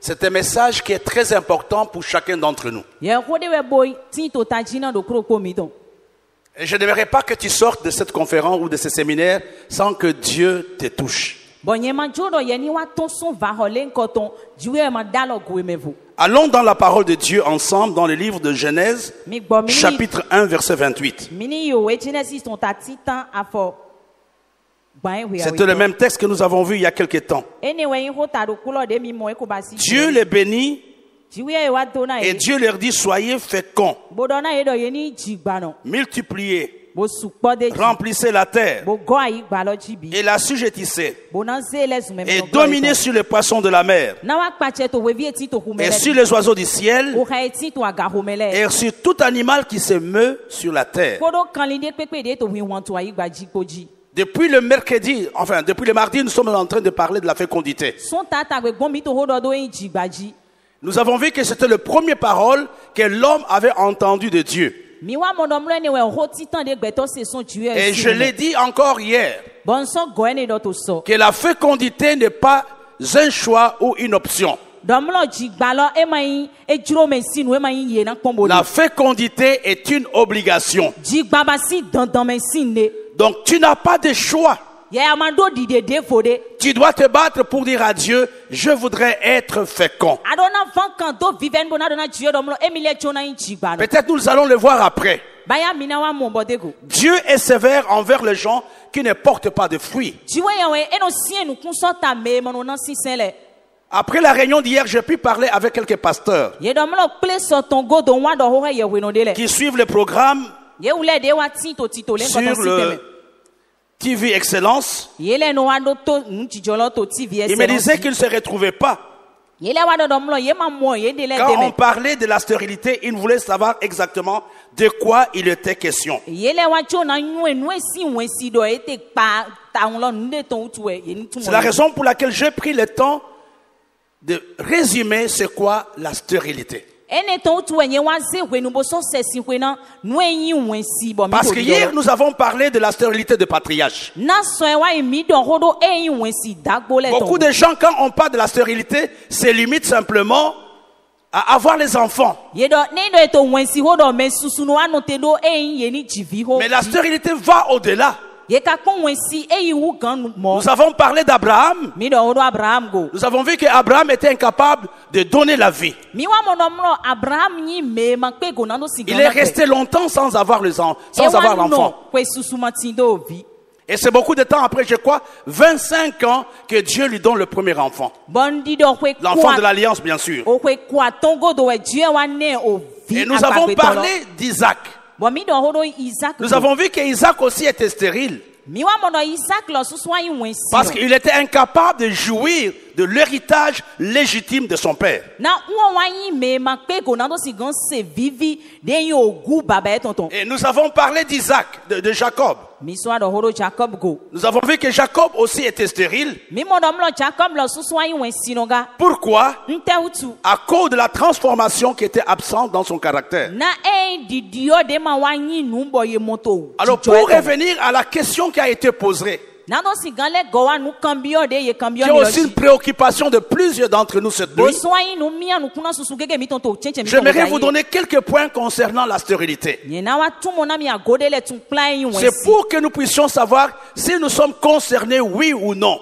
C'est un message qui est très important pour chacun d'entre nous. Et je n'aimerais pas que tu sortes de cette conférence ou de ce séminaire sans que Dieu te touche. Allons dans la parole de Dieu ensemble dans le livre de Genèse, chapitre 1, verset 28. C'était le même texte que nous avons vu il y a quelque temps. Dieu les bénit et Dieu leur dit: soyez féconds, multipliez, remplissez la terre et la sujettissez et dominez sur les poissons de la mer et sur les oiseaux du ciel et sur tout animal qui se meut sur la terre. Depuis le mercredi, enfin depuis le mardi, nous sommes en train de parler de la fécondité. Nous avons vu que c'était la première parole que l'homme avait entendue de Dieu. Et je l'ai dit encore hier, que la fécondité n'est pas un choix ou une option. La fécondité est une obligation. Donc tu n'as pas de choix. Tu dois te battre pour dire à Dieu: je voudrais être fécond. Peut-être nous allons le voir après. Dieu est sévère envers les gens qui ne portent pas de fruits. Après la réunion d'hier, j'ai pu parler avec quelques pasteurs qui suivent le programme sur le TV Excellence. Il me disait qu'il ne se retrouvait pas. Quand on parlait de la stérilité, il voulait savoir exactement de quoi il était question. C'est la raison pour laquelle j'ai pris le temps de résumer c'est quoi la stérilité. Parce que hier nous avons parlé de la stérilité de patriarche. Beaucoup de gens, quand on parle de la stérilité, se limitent simplement à avoir les enfants. Mais la stérilité va au-delà. Nous avons parlé d'Abraham. Nous avons vu qu'Abraham était incapable de donner la vie. Il est resté longtemps sans avoir l'enfant. Et c'est beaucoup de temps après, je crois, 25 ans que Dieu lui donne le premier enfant. L'enfant de l'alliance, bien sûr. Et nous avons parlé d'Isaac. Nous avons vu qu'Isaac aussi était stérile. Parce qu'il était incapable de jouir de l'héritage légitime de son père. Et nous avons parlé d'Isaac, de Jacob. Nous avons vu que Jacob aussi était stérile. Pourquoi? À cause de la transformation qui était absente dans son caractère. Alors pour revenir à la question qui a été posée, qui est aussi une préoccupation de plusieurs d'entre nous cette nuit. J'aimerais vous donner quelques points concernant la stérilité. C'est pour que nous puissions savoir si nous sommes concernés, oui ou non.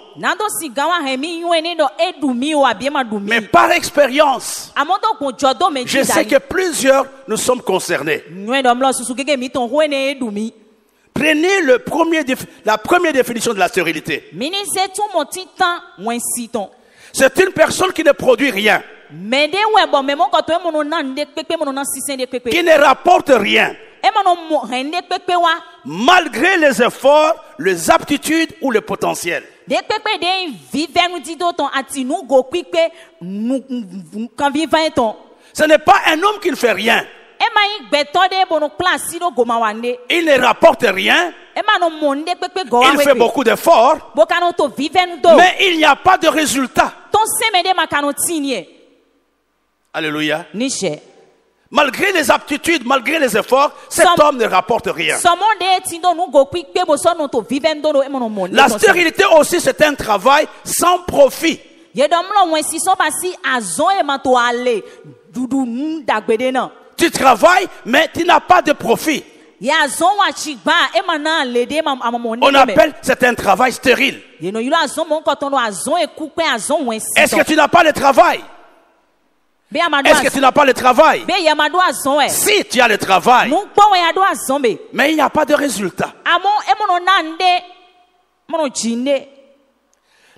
Mais par expérience, je sais que plusieurs nous sommes concernés. Prenez la première définition de la stérilité. C'est une personne qui ne produit rien, qui ne rapporte rien, malgré les efforts, les aptitudes ou le potentiel. Ce n'est pas un homme qui ne fait rien. Il ne rapporte rien. Il fait beaucoup d'efforts. Mais il n'y a pas de résultat. Alléluia. Malgré les aptitudes, malgré les efforts, cet homme ne rapporte rien. La stérilité aussi, c'est un travail sans profit. Tu travailles, mais tu n'as pas de profit. On appelle c'est un travail stérile. Est-ce que tu n'as pas le travail? Est-ce que tu n'as pas le travail? Si tu as le travail, mais il n'y a pas de résultat.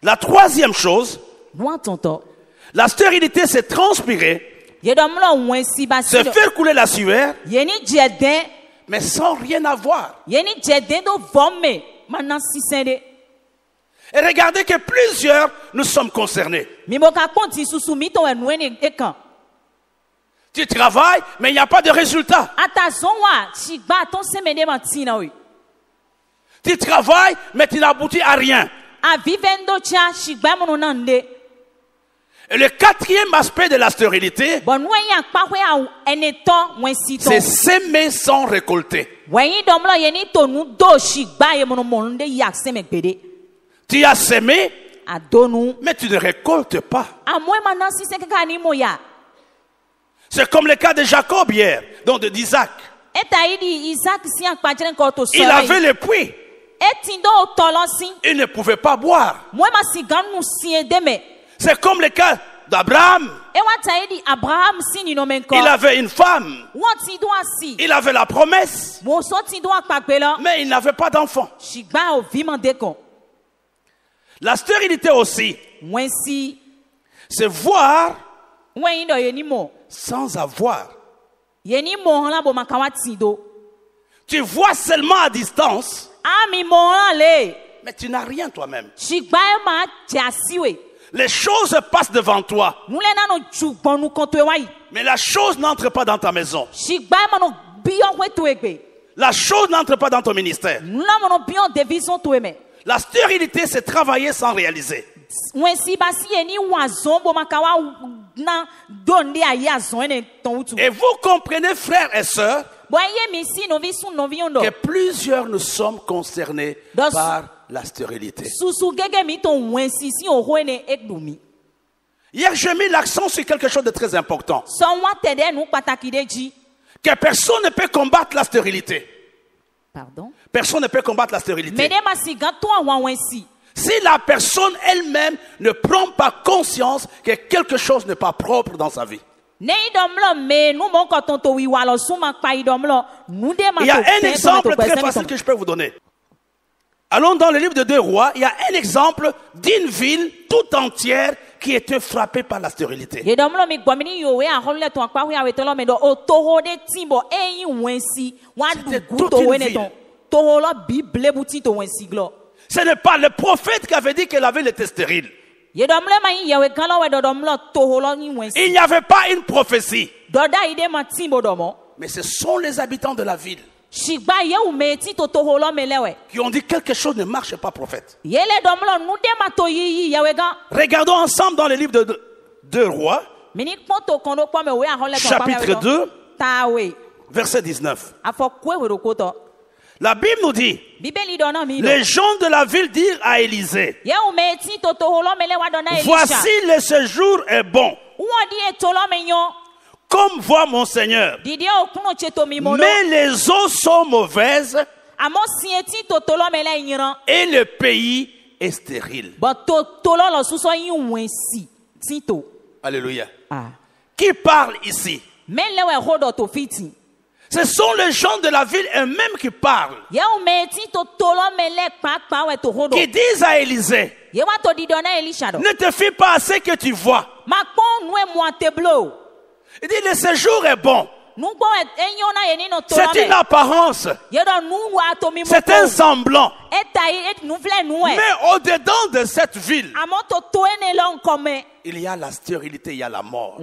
La troisième chose, la stérilité, c'est transpirer, se faire couler la sueur, mais sans rien avoir. Et regardez que plusieurs nous sommes concernés. Tu travailles, mais il n'y a pas de résultat. Tu travailles, mais tu n'aboutis à rien. Et le quatrième aspect de la stérilité, c'est s'aimer sans récolter. Tu as semé, mais tu ne récoltes pas. C'est comme le cas de Jacob hier, donc d'Isaac. Il avait le puits. Il ne pouvait pas boire. C'est comme le cas d'Abraham. Il avait une femme. Il avait la promesse. Mais il n'avait pas d'enfant. La stérilité aussi, c'est voir sans avoir. Tu vois seulement à distance, mais tu n'as rien toi-même. Les choses passent devant toi, mais la chose n'entre pas dans ta maison. La chose n'entre pas dans ton ministère. La stérilité, c'est travailler sans réaliser. Et vous comprenez, frères et sœurs, que plusieurs nous sommes concernés par la stérilité. Hier, j'ai mis l'accent sur quelque chose de très important. Que personne ne peut combattre la stérilité. Pardon? Personne ne peut combattre la stérilité. Si la personne elle-même ne prend pas conscience que quelque chose n'est pas propre dans sa vie. Il y a un exemple très facile que je peux vous donner. Allons dans le livre de 2 Rois, il y a un exemple d'une ville tout entière qui était frappée par la stérilité. C'était toute une ville. Ce n'est pas le prophète qui avait dit que la ville était stérile. Il n'y avait pas une prophétie. Mais ce sont les habitants de la ville qui ont dit quelque chose ne marche pas, prophète. Regardons ensemble dans le livre de 2 Rois, chapitre 2, verset 19. La Bible nous dit, les gens de la ville dirent à Élisée, voici le séjour est bon, comme voit mon Seigneur, mais les eaux sont mauvaises et le pays est stérile. Alléluia. Qui parle ici? Ce sont les gens de la ville eux-mêmes qui parlent. Qui disent à Élisée, ne te fie pas à ce que tu vois. Il dit, le séjour est bon. C'est une apparence. C'est un semblant. Mais au-dedans de cette ville, il y a la stérilité, il y a la mort.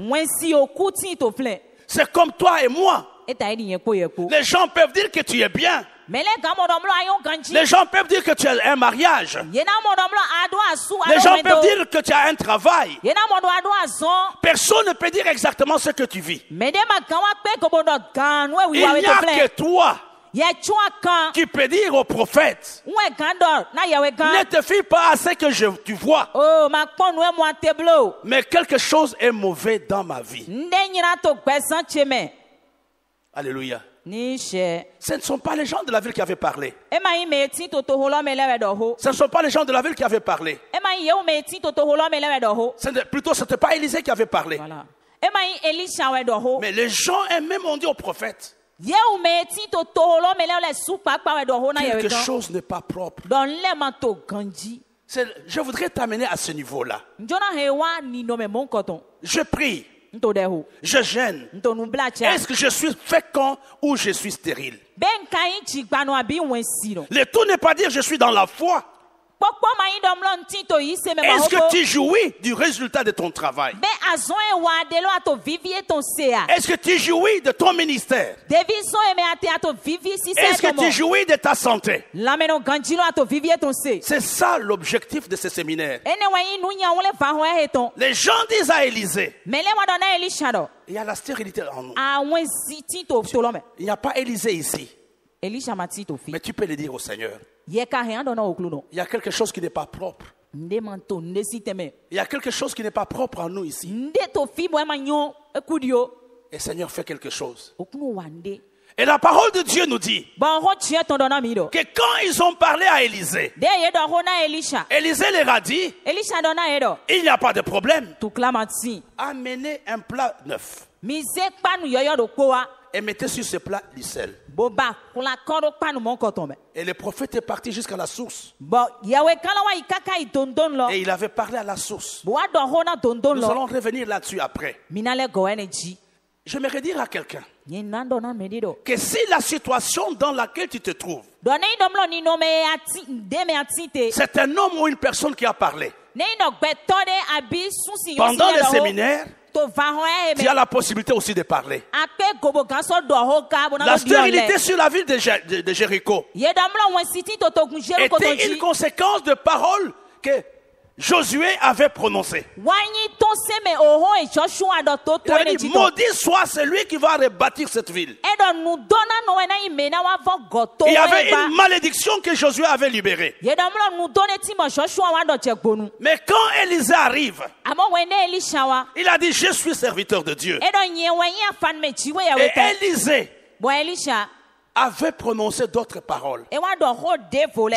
C'est comme toi et moi. Les gens peuvent dire que tu es bien. Les gens peuvent dire que tu as un mariage. Les gens peuvent dire que tu as un travail. Personne ne peut dire exactement ce que tu vis. Il n'y a que toi qui peut dire au prophète, ne te fie pas à ce que tu vois, mais quelque chose est mauvais dans ma vie. Alléluia. Ce ne sont pas les gens de la ville qui avaient parlé. Ce ne sont pas les gens de la ville qui avaient parlé. Plutôt, ce n'était pas Élisée qui avait parlé. Voilà. Mais les gens eux-mêmes ont dit au prophète, quelque chose n'est pas propre. Je voudrais t'amener à ce niveau-là. Je prie. Je gêne. Est-ce que je suis fécond ou je suis stérile? Le tout n'est pas dire je suis dans la foi. Est-ce que tu jouis du résultat de ton travail? Est-ce que tu jouis de ton ministère? Est-ce que tu jouis de ta santé? C'est ça l'objectif de ce séminaire. Les gens disent à Élisée, il y a la stérilité en nous. Il n'y a pas Élisée ici. Mais tu peux le dire au Seigneur. Il y a quelque chose qui n'est pas propre. Il y a quelque chose qui n'est pas propre en nous ici. Et Seigneur fait quelque chose. Et la parole de Dieu nous dit que quand ils ont parlé à Élisée, Élisée leur a dit, il n'y a pas de problème. Amenez un plat neuf et mettez sur ce plat du sel. Et le prophète est parti jusqu'à la source. Et il avait parlé à la source. Nous allons revenir là-dessus après. J'aimerais dire à quelqu'un que si la situation dans laquelle tu te trouves, c'est un homme ou une personne qui a parlé pendant le séminaire, tu as la possibilité aussi de parler. La stérilité sur la ville de Jéricho était une conséquence de paroles que Josué avait prononcées. Il avait dit, maudit soit celui qui va rebâtir cette ville. Il y avait une malédiction que Josué avait libérée. Mais quand Élisée arrive, il a dit, je suis serviteur de Dieu. Et Élisée avait prononcé d'autres paroles.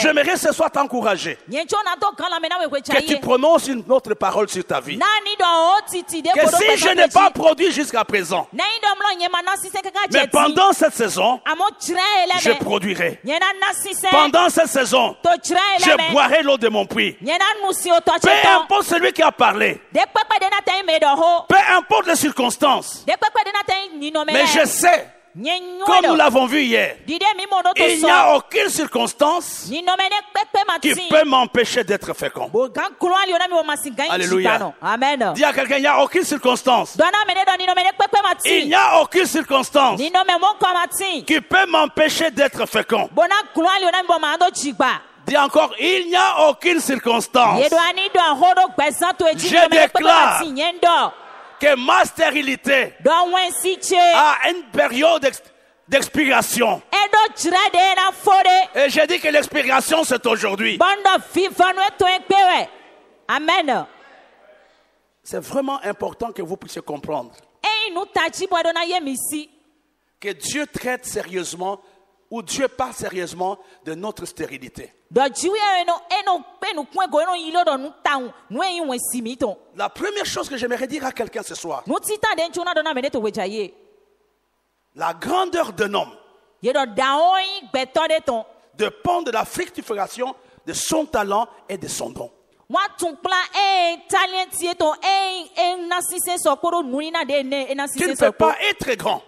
J'aimerais ce soir t'encourager que tu prononces une autre parole sur ta vie. Que si je n'ai pas produit jusqu'à présent, mais pendant cette saison, je produirai. Pendant cette saison, je boirai l'eau de mon puits. Peu importe celui qui a parlé, peu importe les circonstances, mais je sais, comme nous l'avons vu hier, il n'y a aucune circonstance qui peut m'empêcher d'être fécond. Alléluia. Amen. Dis à quelqu'un, il n'y a aucune circonstance. Il n'y a aucune circonstance qui peut m'empêcher d'être fécond. Dis encore, il n'y a aucune circonstance. Je déclare que ma stérilité a une période d'expiration. Et j'ai dit que l'expiration c'est aujourd'hui. Amen. C'est vraiment important que vous puissiez comprendre que Dieu traite sérieusement ou Dieu parle sérieusement de notre stérilité. La première chose que j'aimerais dire à quelqu'un ce soir, la grandeur d'un homme dépend de la fructification de son talent et de son don. Tu ne peux pas être grand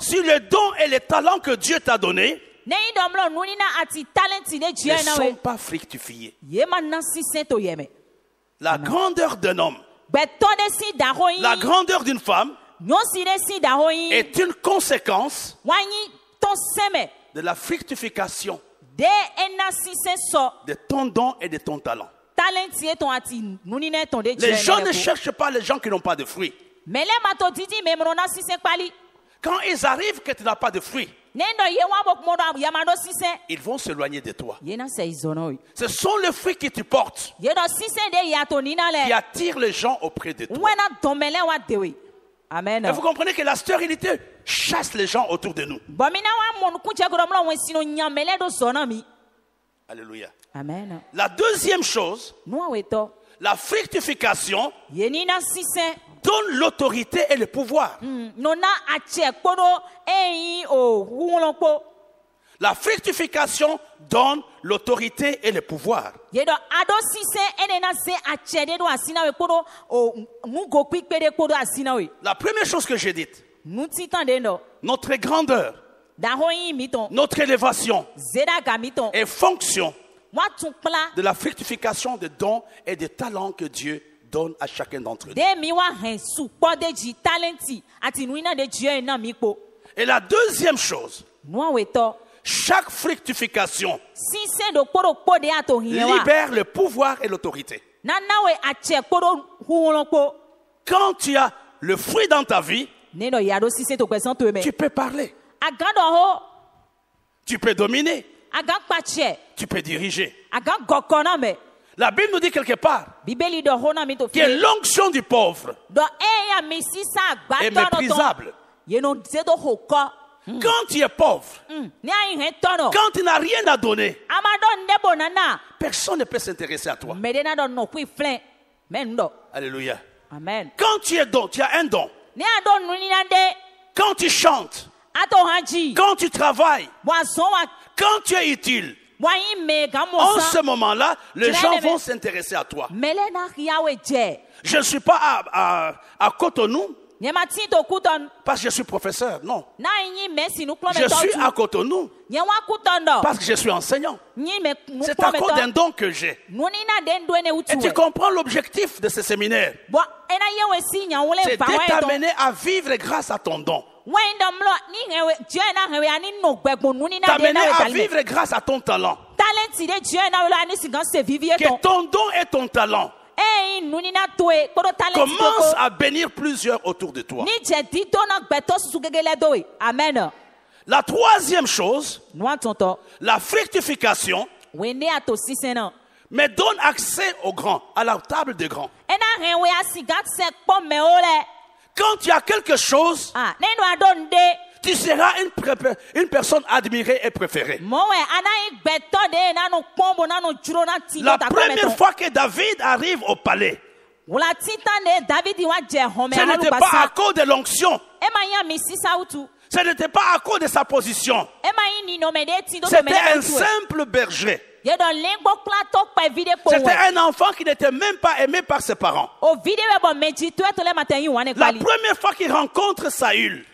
si le don et le talent que Dieu t'a donné ne sont pas fructifiés. La grandeur d'un homme, la grandeur d'une femme est une conséquence de la fructification de ton don et de ton talent. Les gens ne cherchent pas les gens qui n'ont pas de fruits. Quand ils arrivent que tu n'as pas de fruits, ils vont s'éloigner de toi. Ce sont les fruits que tu portes qui attirent les gens auprès de toi. Amen. Et vous comprenez que la stérilité chasse les gens autour de nous. Alléluia. Amen. La deuxième chose, la fructification donne l'autorité et le pouvoir. La fructification donne l'autorité et le pouvoir. La première chose que j'ai dite, notre grandeur, notre élévation est fonction de la fructification des dons et des talents que Dieu donne à chacun d'entre nous. Et la deuxième chose, chaque fructification libère le pouvoir et l'autorité. Quand tu as le fruit dans ta vie, tu peux parler, tu peux dominer, tu peux diriger. La Bible nous dit quelque part que l'onction du pauvre est méprisable. Quand tu es pauvre, quand tu n'as rien à donner, personne ne peut s'intéresser à toi. Alléluia. Amen. Quand tu as un don, quand tu chantes, quand tu travailnes, quand tu es utile, en ce moment-là, les gens vont s'intéresser à toi. Je ne suis pas à Cotonou parce que je suis professeur, non. Je suis à Cotonou parce que je suis enseignant. C'est à cause d'un don que j'ai. Et tu comprends l'objectif de ce séminaire. C'est de t'amener à vivre grâce à ton don. T'amener à vivre grâce à ton talent. Que ton don et ton talent commence à bénir plusieurs autour de toi. Amen. La troisième chose, la fructification me donne accès aux grands, à la table des grands. Quand tu as quelque chose, tu seras une personne admirée et préférée. La première fois que David arrive au palais, ce n'était pas à cause de l'onction. Ce n'était pas à cause de sa position. C'était un simple berger. C'était un enfant qui n'était même pas aimé par ses parents. La première fois qu'il rencontre Saül,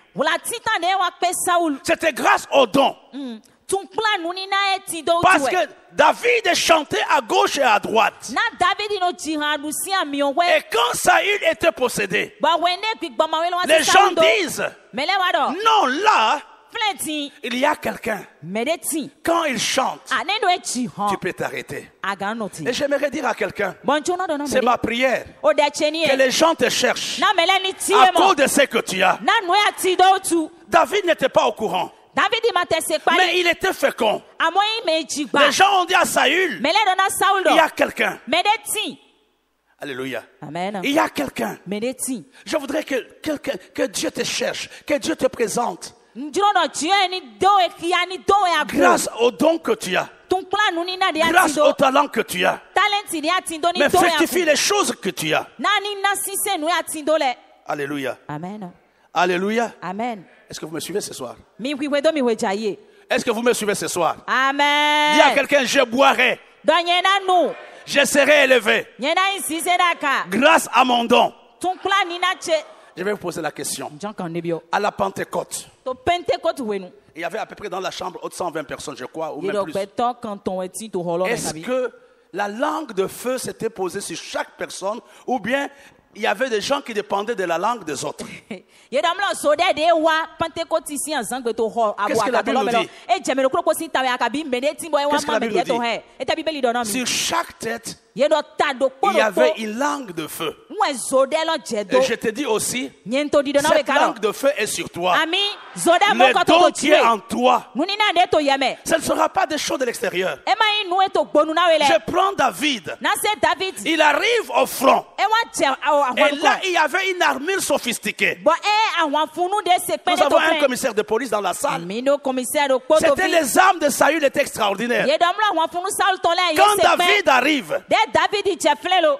c'était grâce au don. Parce que David chantait à gauche et à droite. Et quand Saül était possédé, les gens disent, non, là, il y a quelqu'un. Quand il chante, tu peux t'arrêter. Et j'aimerais dire à quelqu'un, c'est ma prière, que les gens te cherchent à cause de ce que tu as. David n'était pas au courant, mais il était fécond. Les gens ont dit à Saül, il y a quelqu'un. Alléluia. Amen. Il y a quelqu'un. Je voudrais que Dieu te cherche, que Dieu te présente. Grâce au don que tu as, grâce au talent que tu as, mais fructifie les choses que tu as. Alléluia. Amen. Alléluia. Amen. Est-ce que vous me suivez ce soir? Est-ce que vous me suivez ce soir? Amen. Dis à quelqu'un, je boirai. Je serai élevé grâce à mon don. Je vais vous poser la question. À la Pentecôte, il y avait à peu près dans la chambre 120 personnes, je crois, ou même plus. Est-ce que la langue de feu s'était posée sur chaque personne, ou bien il y avait des gens qui dépendaient de la langue des autres? Qu'est-ce que la Bible dit? Qu'est-ce que la Bible dit? Sur chaque tête, il y avait une langue de feu. Et je te dis aussi, cette langue de feu est sur toi. Le don qui est en toi, ce ne sera pas des choses de l'extérieur. Je prends David. Il arrive au front. Et là, il y avait une armure sophistiquée. Nous avons un commissaire de police dans la salle. C'était les armes de Saül étaient extraordinaires. Quand David arrive,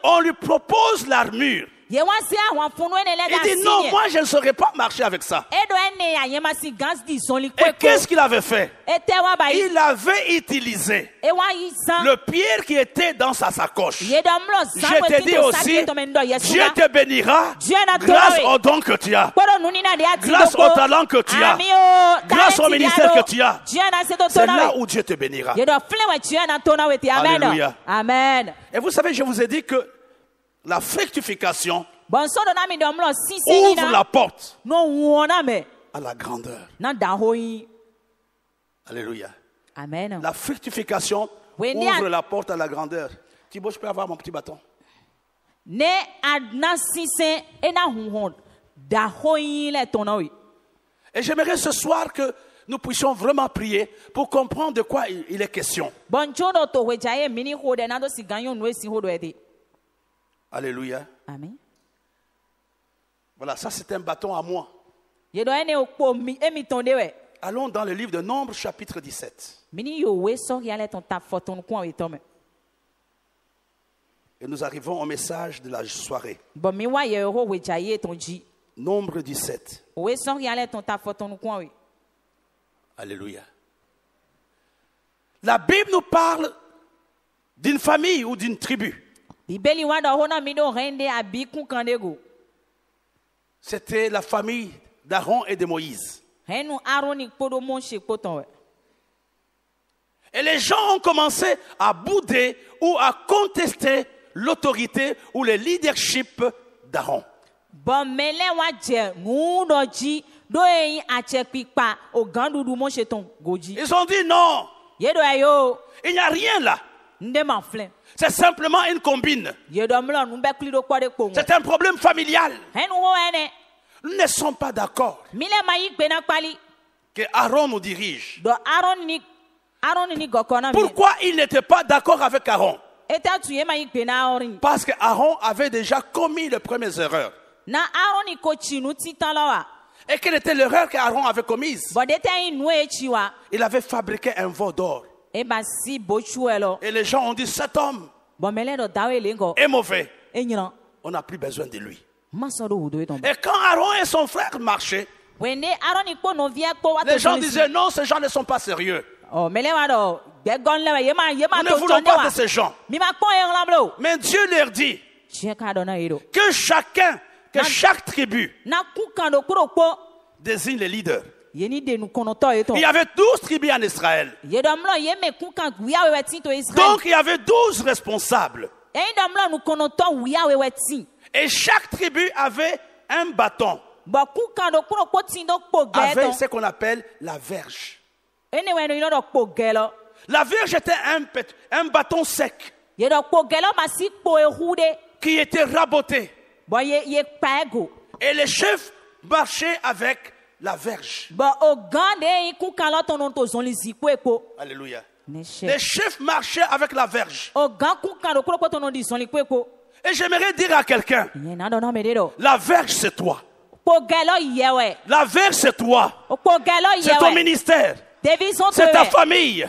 on lui propose l'armure. Il dit non, moi je ne saurais pas marcher avec ça. Et qu'est-ce qu'il avait fait? Il avait utilisé le pierre qui était dans sa sacoche. Je te dis aussi, Dieu te bénira grâce au don que tu as, grâce au talent que tu as, grâce au ministère que tu as. C'est là où Dieu te bénira. Alléluia. Amen. Et vous savez, je vous ai dit que la fructification ouvre la porte à la grandeur. Alléluia. Amen. La fructification ouvre la porte à la grandeur. Thibaut, je peux avoir mon petit bâton? Et j'aimerais ce soir que nous puissions vraiment prier pour comprendre de quoi il est question. Alléluia. Amen. Voilà, ça c'est un bâton à moi. Allons dans le livre de Nombres, chapitre 17. Et nous arrivons au message de la soirée. Nombre 17. Alléluia. La Bible nous parle d'une famille ou d'une tribu. C'était la famille d'Aaron et de Moïse. Et les gens ont commencé à bouder ou à contester l'autorité ou le leadership d'Aaron. Ils ont dit non, il n'y a rien là. C'est simplement une combine. C'est un problème familial. Nous ne sommes pas d'accord que Aaron nous dirige. Pourquoi il n'était pas d'accord avec Aaron? Parce que Aaron avait déjà commis les premières erreurs. Et quelle était l'erreur qu'Aaron avait commise? Il avait fabriqué un veau d'or. Et les gens ont dit, cet homme est mauvais. On n'a plus besoin de lui. Et quand Aaron et son frère marchaient, les gens disaient, non, ces gens ne sont pas sérieux. Nous ne voulons pas de ces gens. Mais Dieu leur dit que chaque tribu désigne les leaders. Il y avait 12 tribus en Israël. Donc il y avait 12 responsables. Et chaque tribu avait un bâton avec ce qu'on appelle la verge. La verge était un bâton sec qui était raboté. Et les chefs marchaient avec la verge. Alléluia. Les chefs marchaient avec la verge. Et j'aimerais dire à quelqu'un, la verge c'est toi. La verge c'est toi. C'est ton ministère. C'est ta famille.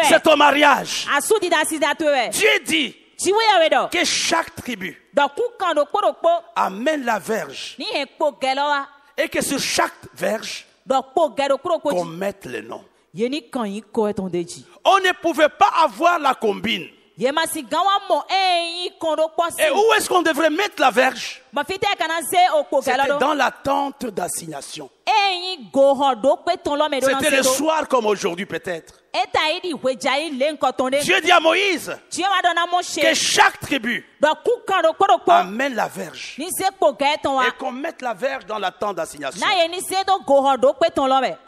C'est ton mariage. Dieu dit que chaque tribu amène la verge. Et que sur chaque verge, qu'on mette le nom. On ne pouvait pas avoir la combine. Et où est-ce qu'on devrait mettre la verge? C'était dans la tente d'assignation. C'était le soir comme aujourd'hui peut-être. Dieu dit à Moïse que chaque tribu amène la verge et qu'on mette la verge dans la tente d'assignation.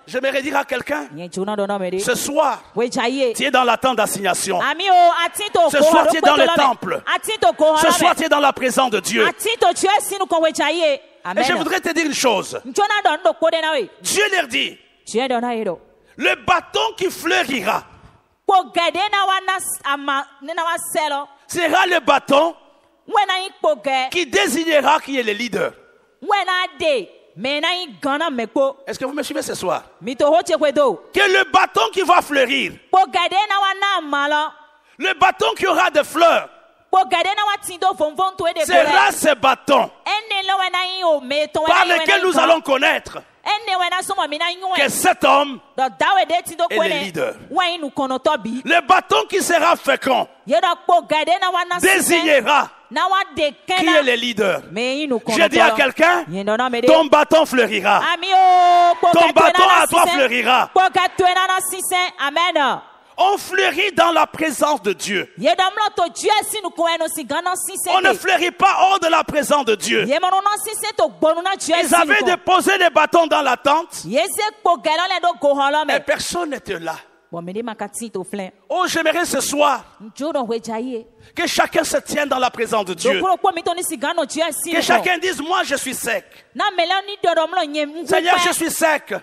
J'aimerais dire à quelqu'un, ce soir, tu es dans la tente d'assignation. Ce soir, tu es dans le temple. Ce soir, tu es dans la présence de Dieu. Et je voudrais te dire une chose. Dieu leur dit, le bâton qui fleurira sera le bâton qui désignera qui est le leader. Est-ce que vous me suivez ce soir? Que le bâton qui va fleurir, le bâton qui aura des fleurs, sera ce bâton par lequel nous allons connaître que cet homme est le leader. Le bâton qui sera fécond désignera qui est le leader. Je dis à quelqu'un, ton bâton fleurira. Ton bâton à toi fleurira. On fleurit dans la présence de Dieu. On ne fleurit pas hors de la présence de Dieu. Ils avaient déposé les bâtons dans la tente et personne n'était là. Oh, j'aimerais ce soir que chacun se tienne dans la présence de Dieu. Que chacun dise, moi je suis sec. Seigneur, je suis sec.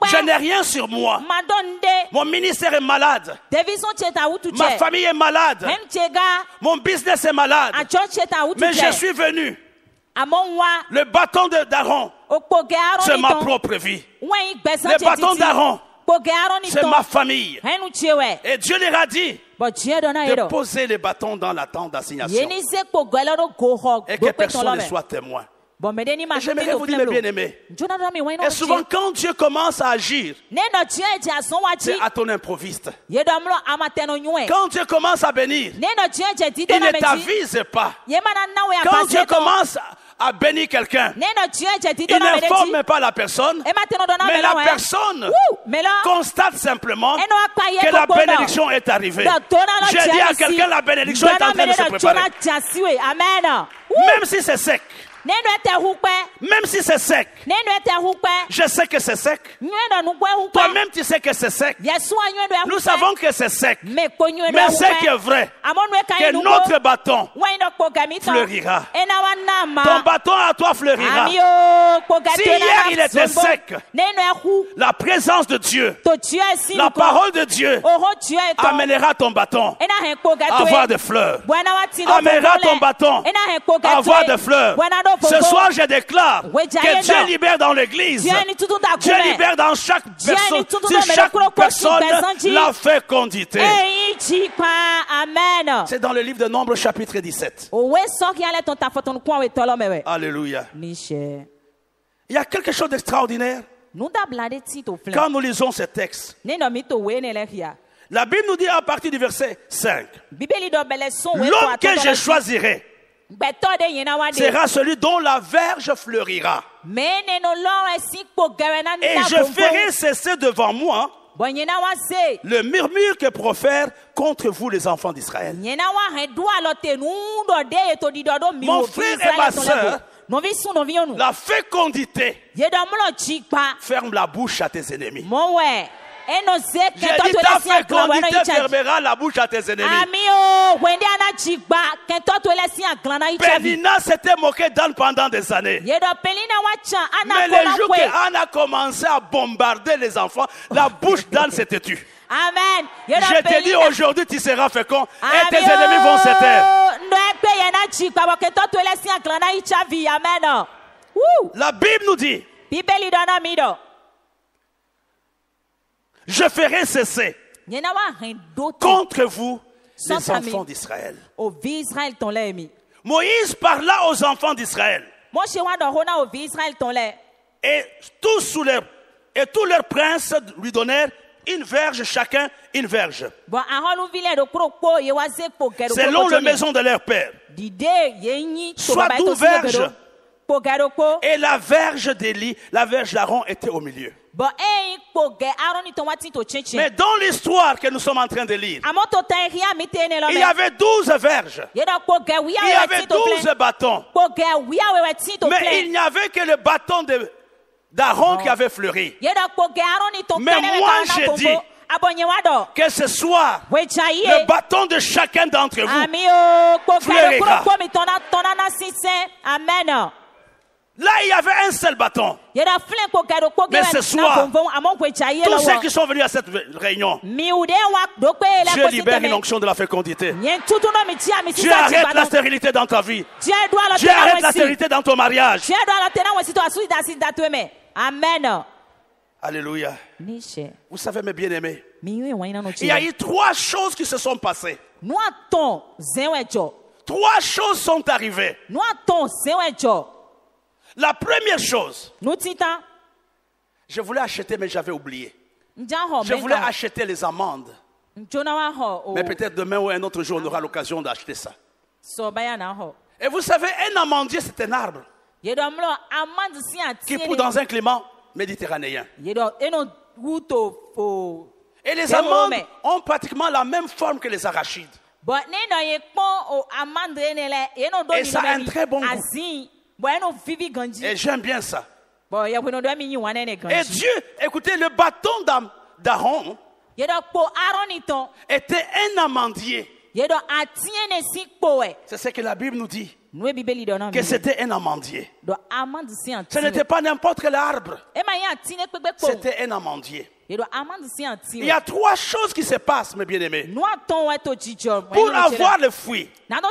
Je n'ai rien sur moi. Mon ministère est malade. Ma famille est malade. Mon business est malade. Mais je suis venu. Le bâton d'Aaron, c'est ma propre vie. Le bâton d'Aaron, c'est ma famille. Et Dieu leur a dit de poser les bâtons dans la tente d'assignation et que personne ne soit témoin. Et j'aimerais vous dire, mes bien-aimés, et souvent quand Dieu commence à agir, c'est à ton improviste. Quand Dieu commence à bénir, il ne t'avise pas. Quand Dieu commence à bénir quelqu'un, il n'informe pas la personne, mais la personne constate simplement que la bénédiction est arrivée. Je dis à quelqu'un, la bénédiction est en train de se préparer. Même si c'est sec. Même si c'est sec, je sais que c'est sec. Toi-même, tu sais que c'est sec. Nous savons que c'est sec. Mais ce qui est vrai, que notre bâton fleurira. Ton bâton à toi fleurira. Si hier il était sec, la présence de Dieu, la parole de Dieu amènera ton bâton à avoir des fleurs. Amènera ton bâton à avoir des fleurs. Ce soir, je déclare que Dieu libère dans l'église. Dieu libère dans chaque personne. Si chaque personne la fécondité. C'est dans le livre de Nombres, chapitre 17. Alléluia. Il y a quelque chose d'extraordinaire. Quand nous lisons ce texte, la Bible nous dit à partir du verset 5, l'homme que je choisirai sera celui dont la verge fleurira. Et je ferai cesser devant moi le murmure que profèrent contre vous les enfants d'Israël. Mon frère et ma sœur, la fécondité ferme la bouche à tes ennemis. J'ai dit ta fécondité fermera la bouche à tes ennemis. Pénina s'était moqué d'Anne pendant des années. Mais le jour qu'Anne a commencé à bombarder les enfants, la bouche d'Anne s'était tue. Amen. Je te dis aujourd'hui tu seras fécond et tes ennemis vont se taire. La Bible nous dit, je ferai cesser contre vous les enfants d'Israël. Moïse parla aux enfants d'Israël. Et tous leurs princes lui donnèrent une verge, chacun une verge. Selon la maison de leur père. Soit 12 verges Et la verge d'Élie, la verge d'Aaron était au milieu. Mais dans l'histoire que nous sommes en train de lire, il y avait 12 verges. Il y avait 12 bâtons. Mais il n'y avait que le bâton d'Aaron qui avait fleuri. Mais moi j'ai dit que ce soir, le bâton de chacun d'entre vous fleurira. Amen. Là, il y avait un seul bâton. Mais ce soir, tous ceux qui sont venus à cette réunion, Dieu libère une onction de la fécondité. Dieu arrête la stérilité dans ta vie. Dieu arrête la stérilité dans ton mariage. Amen. Alléluia. Vous savez, mes bien-aimés, il y a eu 3 choses qui se sont passées. 3 choses sont arrivées. La première chose, je voulais acheter, mais j'avais oublié. Je voulais acheter les amandes. Mais peut-être demain ou un autre jour, on aura l'occasion d'acheter ça. Et vous savez, un amandier, c'est un arbre qui pousse dans un climat méditerranéen. Et les amandes ont pratiquement la même forme que les arachides. Et ça a un très bon goût. Et j'aime bien ça. Et Dieu, écoutez, le bâton d'Aaron était un amandier. C'est ce que la Bible nous dit. Que c'était un amandier. Ce n'était pas n'importe quel arbre. C'était un amandier. Il y a 3 choses qui se passent, mes bien-aimés. Pour avoir le fruit, la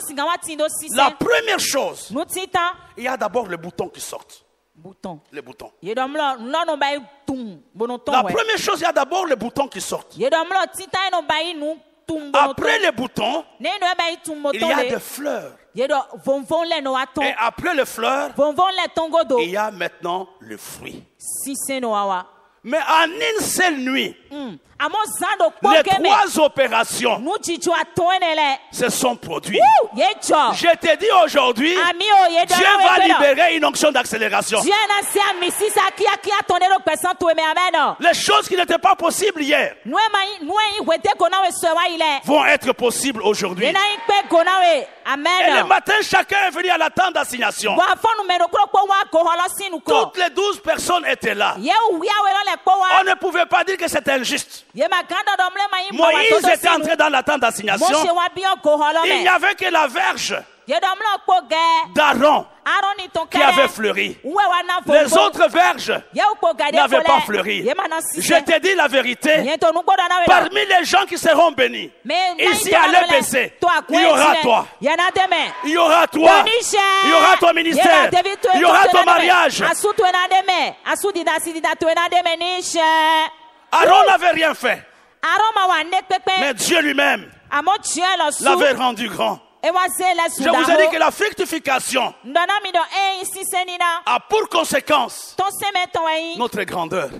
première chose, il y a d'abord le bouton qui sort. Les boutons. La première chose, il y a d'abord le bouton qui sort. Après les boutons, il y a des fleurs. Et après les fleurs, il y a maintenant le fruit. Mais en une seule nuit, les 3 opérations se sont produites. Je te dis aujourd'hui, Dieu va libérer une onction d'accélération. Les choses qui n'étaient pas possibles hier vont être possibles aujourd'hui. Et le matin, chacun est venu à la tente d'assignation. Toutes les 12 personnes étaient là. On ne pouvait pas dire que c'était injuste. Moïse était entré dans la tente d'assignation. Il n'y avait que la verge d'Aaron qui avait fleuri. Les autres verges n'avaient pas fleuri. Je te dis la vérité, parmi les gens qui seront bénis, ici à l'EPC, il y aura toi. Il y aura toi. Il y aura ton ministère. Il y aura ton mariage. Aaron n'avait rien fait. Mais Dieu lui-même l'avait rendu grand. Je vous ai dit que la fructification a pour conséquence notre grandeur.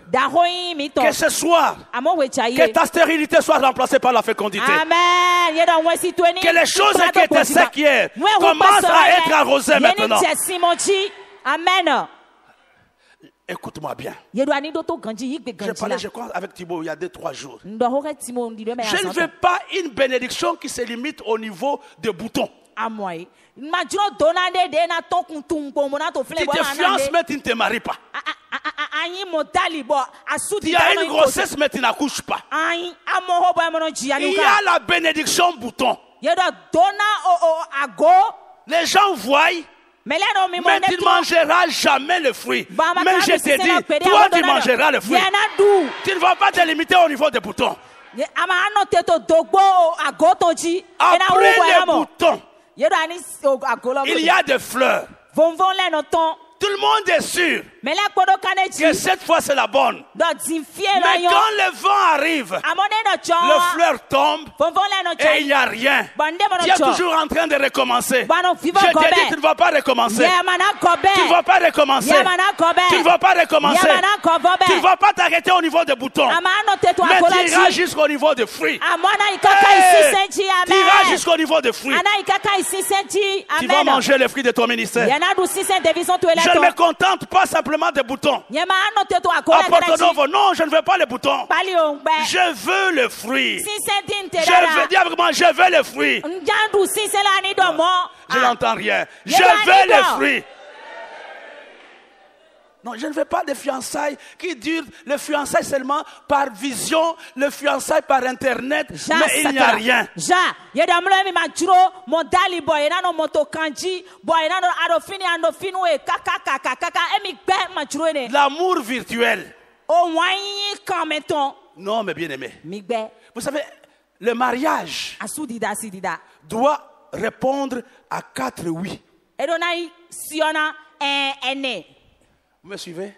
Que ce soir, que ta stérilité soit remplacée par la fécondité. Que les choses qui étaient secs hier commencent à être arrosées maintenant. Amen. Écoute-moi bien. Je parlais, je crois, avec Thibaut il y a 2-3 jours. Je ne veux pas une bénédiction qui se limite au niveau de boutons. Tu te fiances, mais tu ne te maries pas. Tu as une grossesse, mais tu n'accouches pas. Il y a la bénédiction bouton. Les gens voient. Mais tu ne mangeras jamais le fruit. Mais je te dis, toi tu mangeras le fruit. Tu ne vas pas te limiter au niveau des boutons. Après les boutons, il y a des fleurs. Tout le monde est sûr que cette fois c'est la bonne. Mais quand le vent arrive, le fleur tombe et il n'y a rien. Tu es toujours en train de recommencer. Je te dis, tu ne vas pas recommencer. Tu ne vas pas recommencer. Tu ne vas pas recommencer. Tu ne vas pas t'arrêter au niveau des boutons. Mais tu iras jusqu'au niveau des fruits. Tu iras jusqu'au niveau des fruits. Tu vas manger les fruits de ton ministère. Je ne me contente pas simplement des boutons. Apportez-nous. Non, je ne veux pas les boutons. Je veux le fruit. Je veux dire vraiment, je veux le fruit. Je n'entends rien. Je veux le fruit. Non, je ne veux pas de fiançailles qui durent le fiançailles seulement par vision, le fiançailles par internet, mais il n'y a rien. L'amour virtuel. Non, mais bien aimé. Vous savez, le mariage doit répondre à 4 oui. Vous me suivez?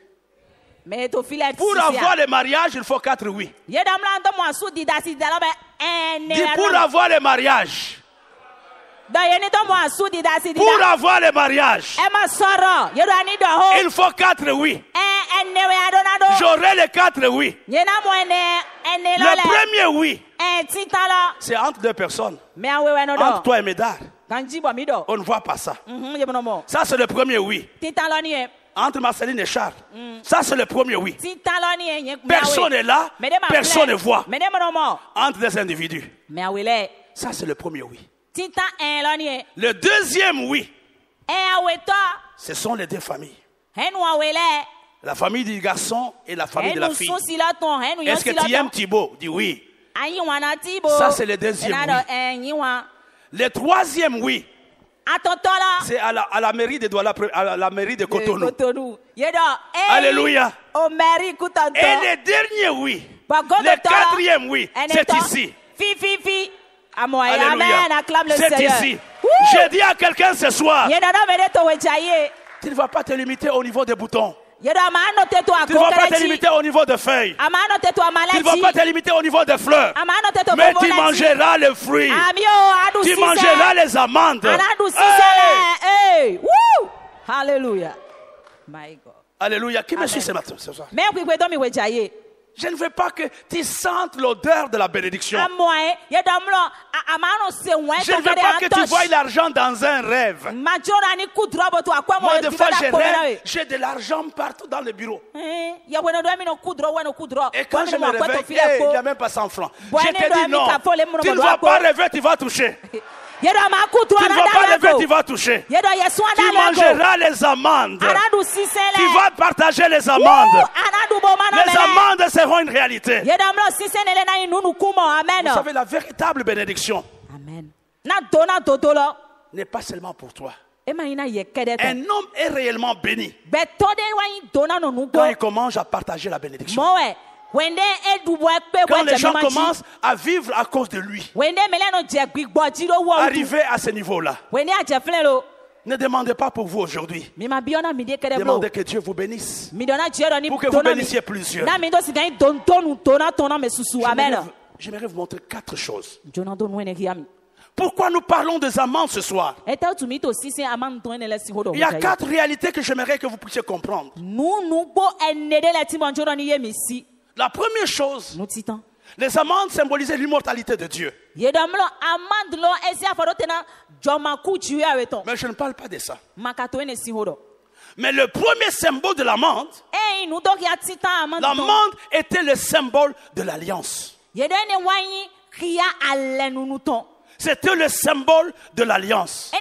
Pour avoir le mariage, il faut 4 oui. Dis pour avoir le mariage. Pour avoir le mariage, il faut 4 oui. J'aurai les 4 oui. Le premier oui, c'est entre 2 personnes. Entre toi et Médard. On ne voit pas ça. Ça, c'est le premier oui. Entre Marceline et Charles. Ça, c'est le premier oui. Personne n'est là, personne ne voit. Entre des individus. Ça, c'est le premier oui. Le deuxième oui, ce sont les 2 familles. La famille du garçon et la famille de la fille. Est-ce que tu aimes Thibaut? Dis oui. Ça, c'est le deuxième oui. Le troisième oui, c'est à la mairie de Douala, à la mairie de Cotonou. Alléluia. Et le dernier oui, le 4e oui, c'est ici. Alléluia. C'est ici. Je dis à quelqu'un ce soir, tu ne vas pas te limiter au niveau des boutons. Tu ne vas pas te limiter au niveau des feuilles. Tu ne vas pas te limiter au niveau des fleurs. Mais tu mangeras le fruit. Tu mangeras les amandes. Hey! Alléluia. Alléluia. Qui me suit ce matin, ce soir? Je ne veux pas que tu sentes l'odeur de la bénédiction. Je ne veux pas que tu voies l'argent dans un rêve. Moi, des fois, je rêve, j'ai de l'argent partout dans le bureau. Et quand je me réveille, il n'y a même pas 100 francs. Je te dis non, tu ne vas pas rêver, tu vas toucher. Tu ne vas pas rêver, tu vas toucher. Tu mangeras les amandes. Tu vas partager les amandes. Les amandes seront une réalité. Vous savez, la véritable bénédiction n'est pas seulement pour toi. Un homme est réellement béni quand il commence à partager la bénédiction. Quand les gens commencent à vivre à cause de lui, arriver à ce niveau-là. Ne demandez pas pour vous aujourd'hui. Demandez que Dieu vous bénisse. Pour que vous bénissiez plusieurs. J'aimerais vous montrer 4 choses. Pourquoi nous parlons des amandes ce soir? Il y a 4 réalités que j'aimerais que vous puissiez comprendre. La première chose, les amandes symbolisaient l'immortalité de Dieu. Mais je ne parle pas de ça. Mais le premier symbole de l'amande était le symbole de l'alliance. C'était le symbole de l'alliance.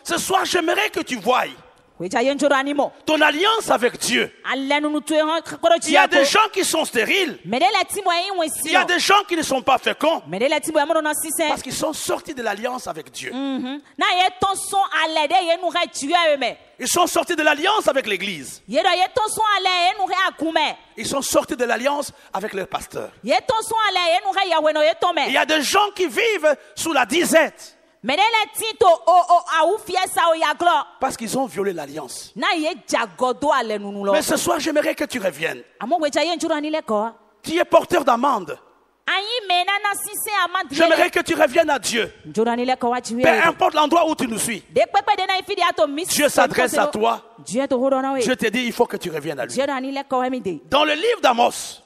Ce soir, j'aimerais que tu voies ton alliance avec Dieu. Il y a des gens qui sont stériles. Il y a des gens qui ne sont pas féconds. Parce qu'ils sont sortis de l'alliance avec Dieu. Ils sont sortis de l'alliance avec l'église. Ils sont sortis de l'alliance avec leur pasteur. Il y a des gens qui vivent sous la disette. Parce qu'ils ont violé l'alliance. Mais ce soir, j'aimerais que tu reviennes. Tu es porteur d'amande. J'aimerais que tu reviennes à Dieu. Peu importe l'endroit où tu nous suis. Dieu s'adresse à toi. Dieu te dit, il faut que tu reviennes à lui. Dans le livre d'Amos,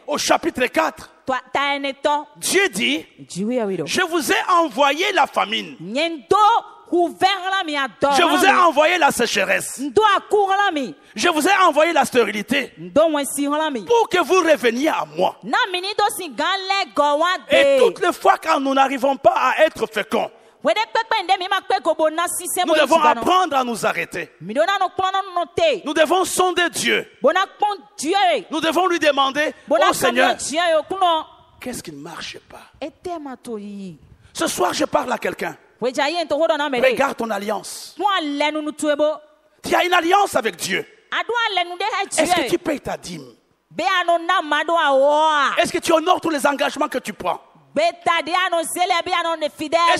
au chapitre 4, Dieu dit, je vous ai envoyé la famine Je vous ai envoyé la sécheresse. Je vous ai envoyé la stérilité pour que vous reveniez à moi. Et toutes les fois quand nous n'arrivons pas à être féconds, nous devons apprendre à nous arrêter. Nous devons sonder Dieu. Nous devons lui demander, oh Seigneur, qu'est-ce qui ne marche pas? Ce soir, je parle à quelqu'un. Regarde ton alliance. Tu as une alliance avec Dieu. Est-ce que tu payes ta dîme? Est-ce que tu honores tous les engagements que tu prends? Est-ce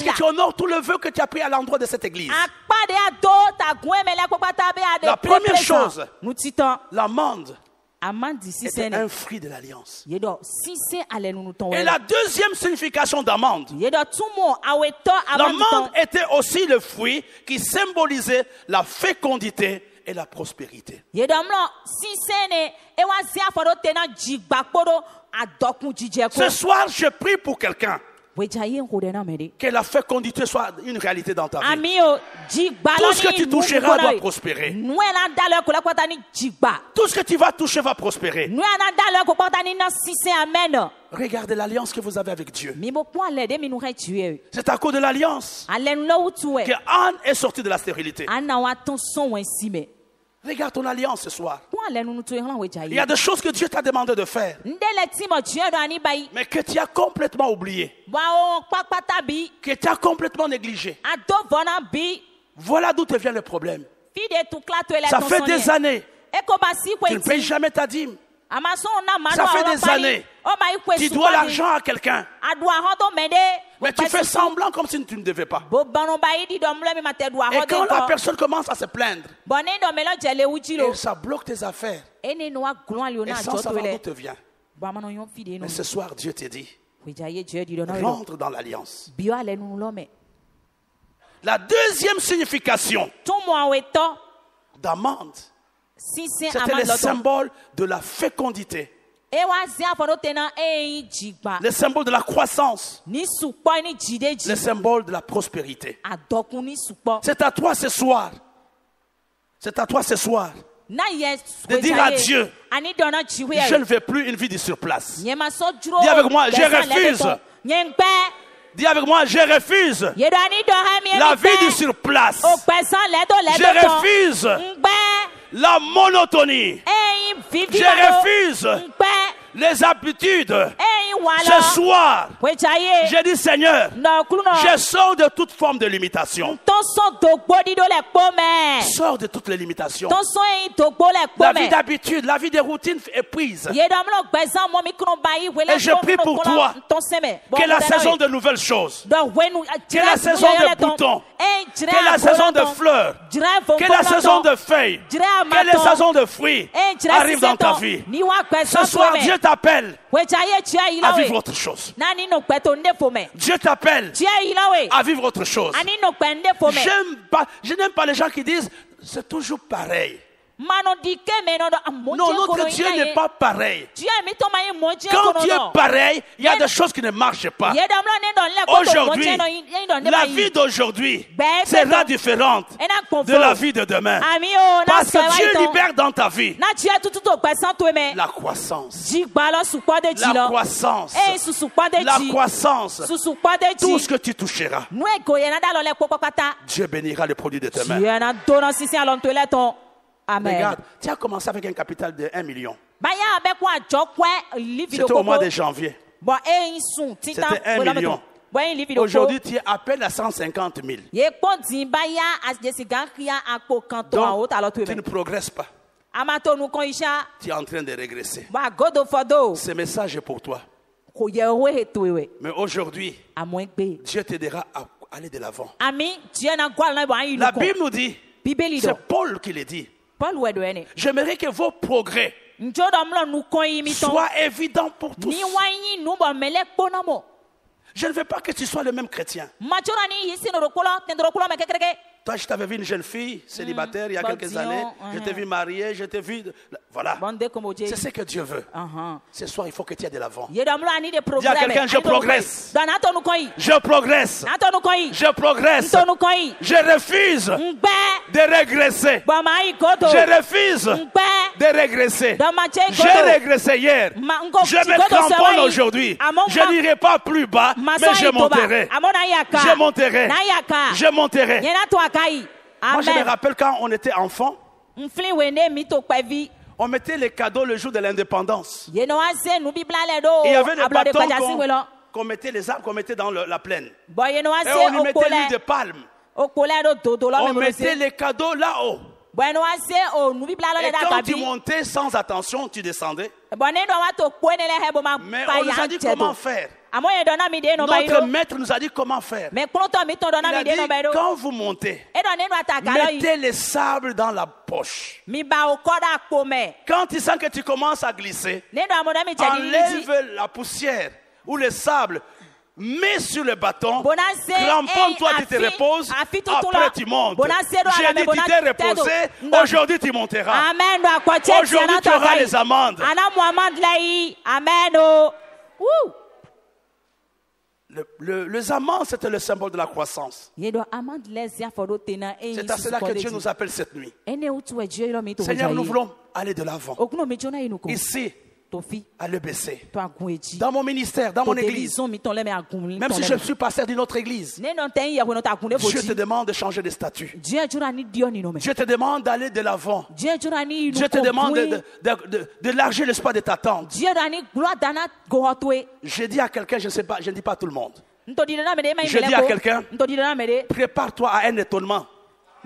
que tu honores tous les vœux que tu as pris à l'endroit de cette église? La première chose, l'amende était un fruit de l'alliance. Et la deuxième signification d'amende, l'amende était aussi le fruit qui symbolisait la fécondité et la prospérité. Ce soir, je prie pour quelqu'un que la fécondité soit une réalité dans ta vie. Tout ce que tu toucheras doit prospérer. Tout ce que tu vas toucher va prospérer. Regardez l'alliance que vous avez avec Dieu. C'est à cause de l'alliance que Anne est sortie de la stérilité. Regarde ton alliance ce soir. Il y a des choses que Dieu t'a demandé de faire, mais que tu as complètement oublié, que tu as complètement négligé. Voilà d'où te vient le problème. Ça fait des années que tu ne payes jamais ta dîme. Ça fait des années. Tu dois l'argent à quelqu'un, mais tu fais semblant comme si tu ne devais pas. Et quand la personne commence à se plaindre, et ça bloque tes affaires, et sans savoir d'où te vient. Mais ce soir, Dieu te dit, rentre dans l'alliance. La deuxième signification d'amende, c'était le symbole de la fécondité. Le symbole de la croissance. Le symbole de la prospérité. C'est à toi ce soir. C'est à toi ce soir de dire à Dieu, je ne veux plus une vie de surplace. Dis avec moi, je refuse. Dis avec moi, je refuse la vie de surplace. Je refuse la monotonie. Je refuse les habitudes. Ce soir, j'ai dit Seigneur, je sors de toute forme de limitation. Sors de toutes les limitations. La vie d'habitude, la vie de routine épuise. Et je prie pour toi que la saison de nouvelles choses, que la saison de boutons, que la saison de fleurs, que la saison de feuilles, que la saison de fruits arrive dans ta vie. Ce soir, Dieu t'appelle à vivre autre chose. Dieu t'appelle à vivre autre chose. Je n'aime pas les gens qui disent c'est toujours pareil. Non, notre Dieu n'est pas pareil. Quand Dieu est pareil, il y a des choses qui ne marchent pas. Aujourd'hui, la vie d'aujourd'hui sera différente de la vie de demain. Parce que Dieu libère dans ta vie la croissance. La croissance. La croissance. Tout ce que tu toucheras, Dieu bénira les produits de tes mains. Amen. Regarde, tu as commencé avec un capital de 1 million. C'était au mois de janvier. C'était 1 million. Aujourd'hui, tu es à peine à 150 000. Donc, tu ne progresses pas. Tu es en train de régresser. Ce message est pour toi. Mais aujourd'hui, Dieu t'aidera à aller de l'avant. La Bible nous dit, c'est Paul qui le dit. J'aimerais que vos progrès soient évidents pour tous. Je ne veux pas que tu sois le même chrétien. Toi, je t'avais vu une jeune fille célibataire il y a quelques années. Je t'ai vu mariée, je t'ai vu... Voilà. C'est ce que Dieu veut. Ce soir, il faut que tu aies de l'avant. Dis à quelqu'un, je progresse. Je progresse. Je progresse. Je refuse de régresser. Je refuse de régresser. J'ai régressé hier. Je me cramponne aujourd'hui. Je n'irai pas plus bas, mais je monterai. Je monterai. Je monterai. Moi, je me rappelle quand on était enfant, on mettait les cadeaux le jour de l'indépendance. Il y avait des bâtons qu'on mettait, les arbres qu'on mettait dans la plaine. Et on y mettait l'huile de palme. On mettait les cadeaux là-haut. Et quand tu montais sans attention, tu descendais. Mais on nous a dit comment faire. Notre maître nous a dit comment faire. Il a dit, quand vous montez, mettez les sables dans la poche. Quand tu sens que tu commences à glisser, enlève la poussière ou les sables. Mets sur le bâton, cramponne-toi, tu te reposes, après tu montes. J'ai dit, tu t'es reposé, aujourd'hui tu monteras. Aujourd'hui tu auras les amendes. Les amendes, c'était le symbole de la croissance. C'est à cela que Dieu nous appelle cette nuit. Seigneur, nous voulons aller de l'avant. Ici, à le baisser. Dans mon ministère, dans mon église, même si je suis pasteur d'une autre église, Dieu te demande de changer de statut. Dieu te demande d'aller de l'avant. Dieu te demande d'élargir l'espace de ta tente. Je dis à quelqu'un, je ne sais pas, je ne dis pas à tout le monde. Je dis à quelqu'un, prépare-toi à un étonnement.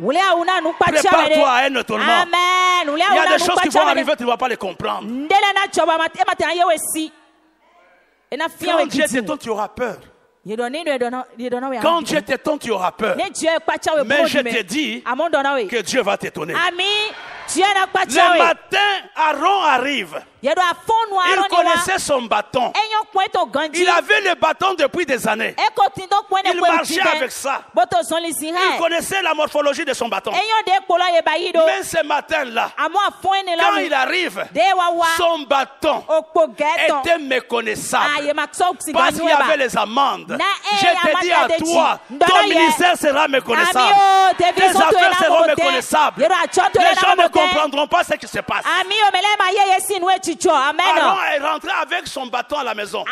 Prépare-toi à un étonnement. Il y a des choses qui vont arriver, tu ne vas pas les comprendre. Quand Dieu t'étonne, tu auras peur. Quand Dieu t'étonne, tu auras peur. Mais je te dis que Dieu va t'étonner. Le matin, Aaron arrive. Il connaissait son bâton. Il avait le bâton depuis des années. Il marchait avec ça. Il connaissait la morphologie de son bâton. Mais ce matin-là, quand il arrive, son bâton était méconnaissable. Parce qu'il y avait les amendes. Je te dis à toi, ton ministère sera méconnaissable. Tes affaires seront méconnaissables. Les gens ne comprendront pas ce qui se passe. Aaron est rentré avec son bâton à la maison. Et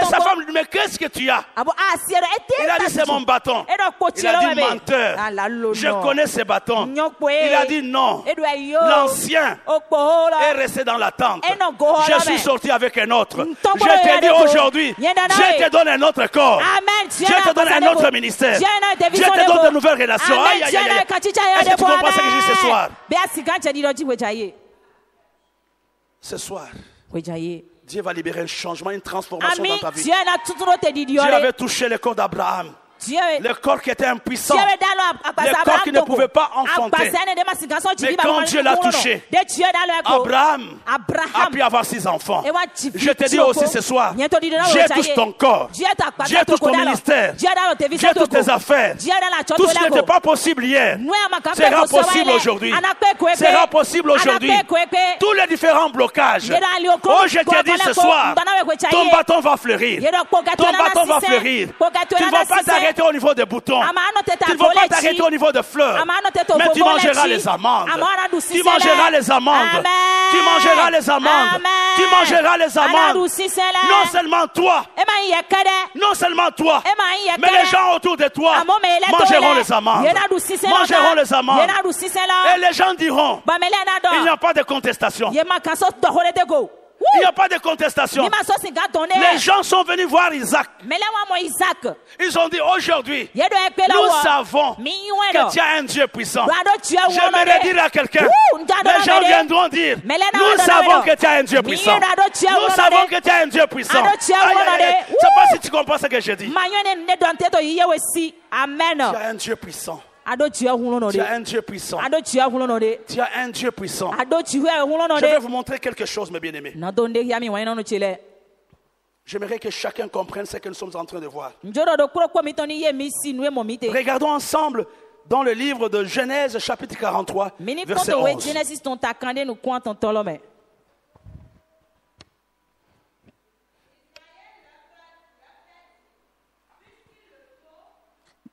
sa femme lui dit, mais qu'est-ce que tu as? Il a dit, c'est mon bâton. Il a dit, menteur. Je connais ce bâton. Il a dit, non. L'ancien est resté dans la tente. Je suis sorti avec un autre. Je te dis aujourd'hui, Dieu te donne un autre corps. Dieu te donne un autre ministère. Dieu te donne de nouvelles relations. Aïe, aïe, aïe. Est-ce que tu comprends ce que je dis ce soir? Ce soir, Dieu va libérer un changement, une transformation dans ta vie. Dieu avait touché le corps d'Abraham. Le corps qui était impuissant, le corps qui ne pouvait pas enfanter. Mais quand Dieu l'a touché, Abraham a pu avoir 6 enfants. Je te dis aussi ce soir, Dieu touche ton corps, Dieu touche ton ministère, Dieu touche tes affaires. Tout ce qui n'était pas possible hier sera possible aujourd'hui. Sera possible aujourd'hui. Tous les différents blocages. Oh, je te dis ce soir, ton bâton va fleurir. Ton bâton va fleurir. Tu ne vas pas t'arrêter au niveau des boutons. Tu ne vas pas t'arrêter au niveau des fleurs. Mais tu mangeras les amandes. Tu mangeras les amandes. Tu mangeras les amandes. Tu mangeras les amandes. Non seulement toi. Non seulement toi. Mais les gens autour de toi mangeront les amandes. Mangeront les amandes. Et les gens diront, il n'y a pas de contestation. Il n'y a pas de contestation. Les gens sont venus voir Isaac. Ils ont dit aujourd'hui, nous savons que tu as un Dieu puissant. J'aimerais dire à quelqu'un, les gens viendront dire, nous savons que tu as un Dieu puissant. Nous savons que tu as un Dieu puissant. Je ne sais pas si tu comprends ce que je dis. Amen. Tu as un Dieu puissant. Tu as un Dieu puissant. Tu as un Dieu puissant. Je vais vous montrer quelque chose, mes bien-aimés. J'aimerais que chacun comprenne ce que nous sommes en train de voir. Regardons ensemble dans le livre de Genèse chapitre 43, verset 11.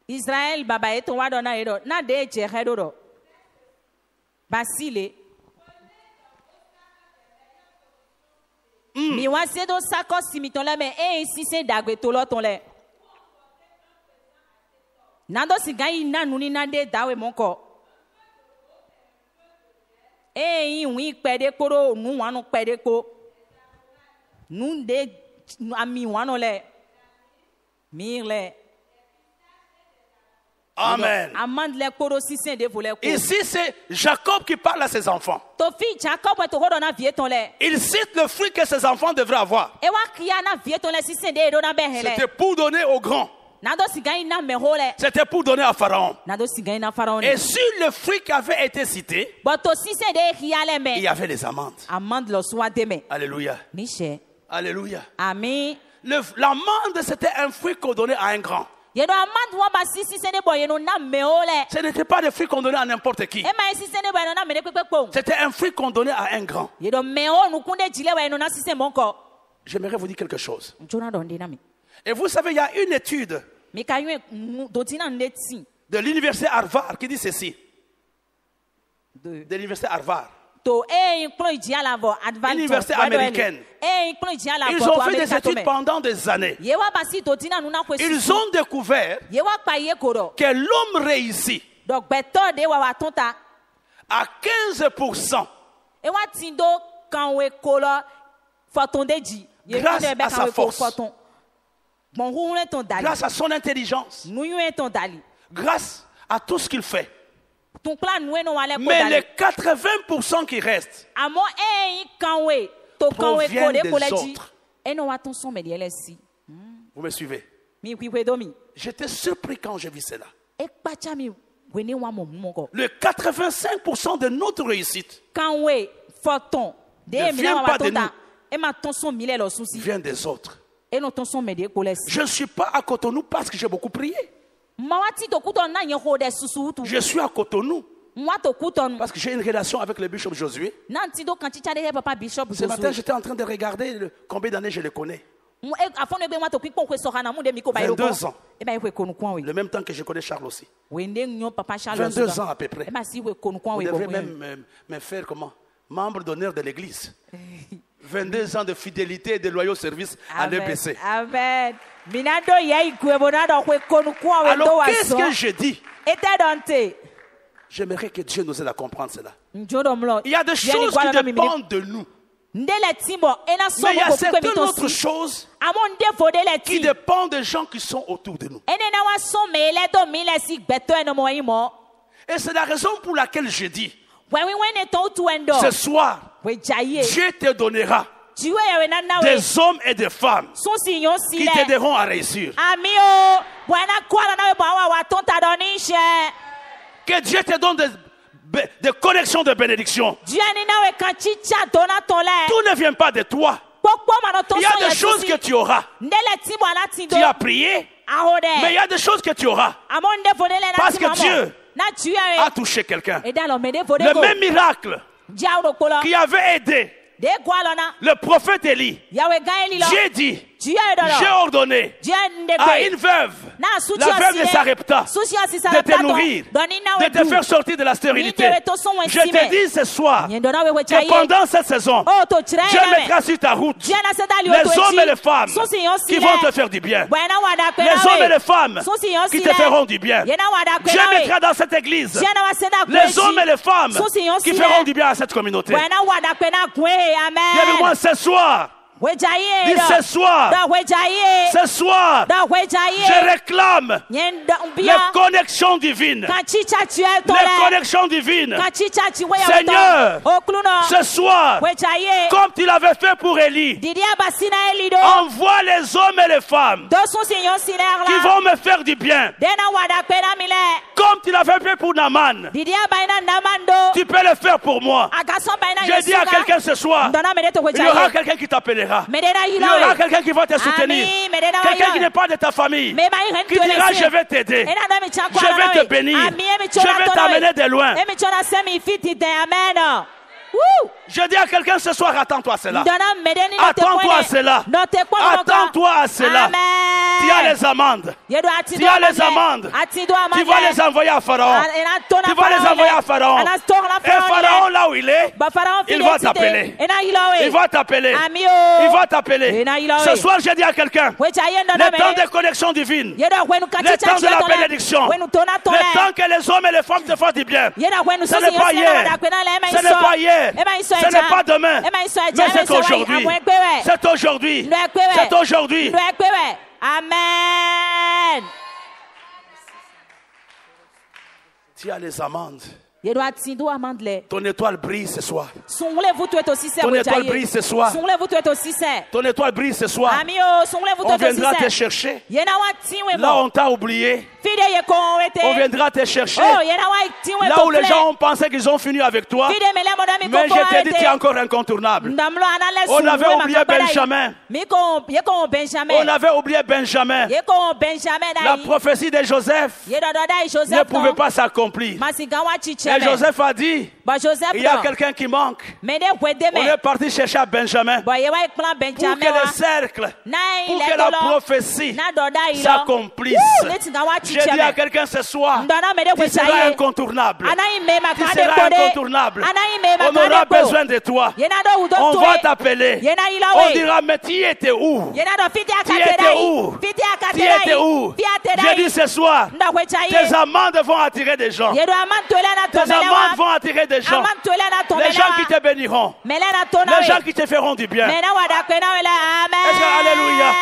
Israël baba eto wa dona edo na de je hedo basile mi wa se do sako simito le me e si se dagbe to lo ton le na do siga yi na nuni na de dawe monko e yi wi pede koro nu wanu pede ko nu de ami wanu le mi le. Amen. Ici, c'est Jacob qui parle à ses enfants. Il cite le fruit que ses enfants devraient avoir. C'était pour donner aux grands. C'était pour donner à Pharaon. Et sur le fruit qui avait été cité, il y avait les amandes. Alléluia. Alléluia. Amen. L'amande, c'était un fruit qu'on donnait à un grand. Ce n'était pas des fruits qu'on donnait à n'importe qui. C'était un fruit qu'on donnait à un grand. J'aimerais vous dire quelque chose. Et vous savez, il y a une étude de l'université Harvard qui dit ceci. De l'université Harvard. L'université américaine. Ils ont fait des études pendant des années. Ils ont découvert que l'homme réussit à 15% grâce à sa force, grâce à son intelligence, grâce à tout ce qu'il fait. Mais les 80% qui restent proviennent des autres. Vous me suivez? J'étais surpris quand j'ai vu cela. Le 85% de notre réussite ne vient pas de nous, vient des autres. Je ne suis pas à Cotonou parce que j'ai beaucoup prié. Je suis à Cotonou parce que j'ai une relation avec le bishop Josué. Ce matin, j'étais en train de regarder combien d'années je le connais. 22 ans. Le même temps que je connais Charles aussi. 22 ans à peu près. Vous devrez même me faire comment? Membre d'honneur de l'église. 22 ans de fidélité et de loyaux services à l'EBC. Amen. Alors, qu'est-ce que je dis? J'aimerais que Dieu nous aide à comprendre cela. Il y a des choses qui dépendent de nous. Mais il y a certaines autres choses qui dépendent des gens qui sont autour de nous. Et c'est la raison pour laquelle je dis, ce soir, Dieu te donnera des hommes et des femmes qui t'aideront à réussir. Que Dieu te donne des connexions de bénédiction. Tout ne vient pas de toi. Il y a des choses que tu auras. Tu as prié, mais il y a des choses que tu auras. Parce que Dieu a touché quelqu'un. Le même miracle qui avait aidé le prophète Élie. Dieu dit, j'ai ordonné à une veuve, la veuve de Sarepta, de te nourrir, de te faire sortir de la stérilité. Je te dis ce soir que pendant cette saison, Dieu mettra sur ta route les hommes et les femmes qui vont te faire du bien. Les hommes et les femmes qui te feront du bien. Dieu mettra dans cette église les hommes et les femmes qui feront du bien à cette communauté. Dis avec moi ce soir. Dis ce soir, je réclame les connexions divines. Les connexions divines. Seigneur, ce soir, comme tu l'avais fait pour Élie, envoie les hommes et les femmes qui vont me faire du bien. Comme tu l'avais fait pour Naaman, tu peux le faire pour moi. Je dis à quelqu'un ce soir, il y aura quelqu'un qui t'appellera. t'aidera. Il y aura quelqu'un qui va te soutenir. Quelqu'un qui n'est pas de ta famille. Qui dira je vais t'aider. Je vais te bénir. Je vais t'amener de loin. Je dis à quelqu'un ce soir, attends-toi à cela. Attends-toi à cela. Attends-toi à cela. Tu as les amendes. Tu as les amendes. Tu vas les envoyer à Pharaon. Tu vas les envoyer à Pharaon. Et Pharaon, là où il est, il va t'appeler. Il va t'appeler. Il va t'appeler. Ce soir, je dis à quelqu'un, le temps de connexion divine, le temps de la bénédiction, le temps que les hommes et les femmes te fassent du bien. Ce n'est pas hier. Ce n'est pas hier. Ce n'est pas demain. Mais c'est aujourd'hui. C'est aujourd'hui. C'est aujourd'hui. Amen. Tu as les amendes. Ton étoile brille ce soir. Ton étoile brille ce soir. Ton étoile brille ce soir. On viendra te chercher. Là où on t'a oublié. On viendra te chercher. Là où les gens ont pensé qu'ils ont fini avec toi. Mais je t'ai dit, tu es encore incontournable. On avait oublié Benjamin. On avait oublié Benjamin. La prophétie de Joseph ne pouvait pas s'accomplir. Et Joseph a dit, il y a quelqu'un qui manque. On est parti chercher à Benjamin pour que le cercle, pour que la prophétie s'accomplisse. J'ai dit à quelqu'un ce soir, tu seras incontournable. Tu seras incontournable. On aura besoin de toi. On va t'appeler. On dira, mais tu étais où? Tu étais où? Tu étais où? J'ai dit ce soir, tes amendes vont attirer des gens. Tes amendes vont attirer des gens. Les gens qui te béniront. Les gens qui te feront du bien. Est-ce que alléluia?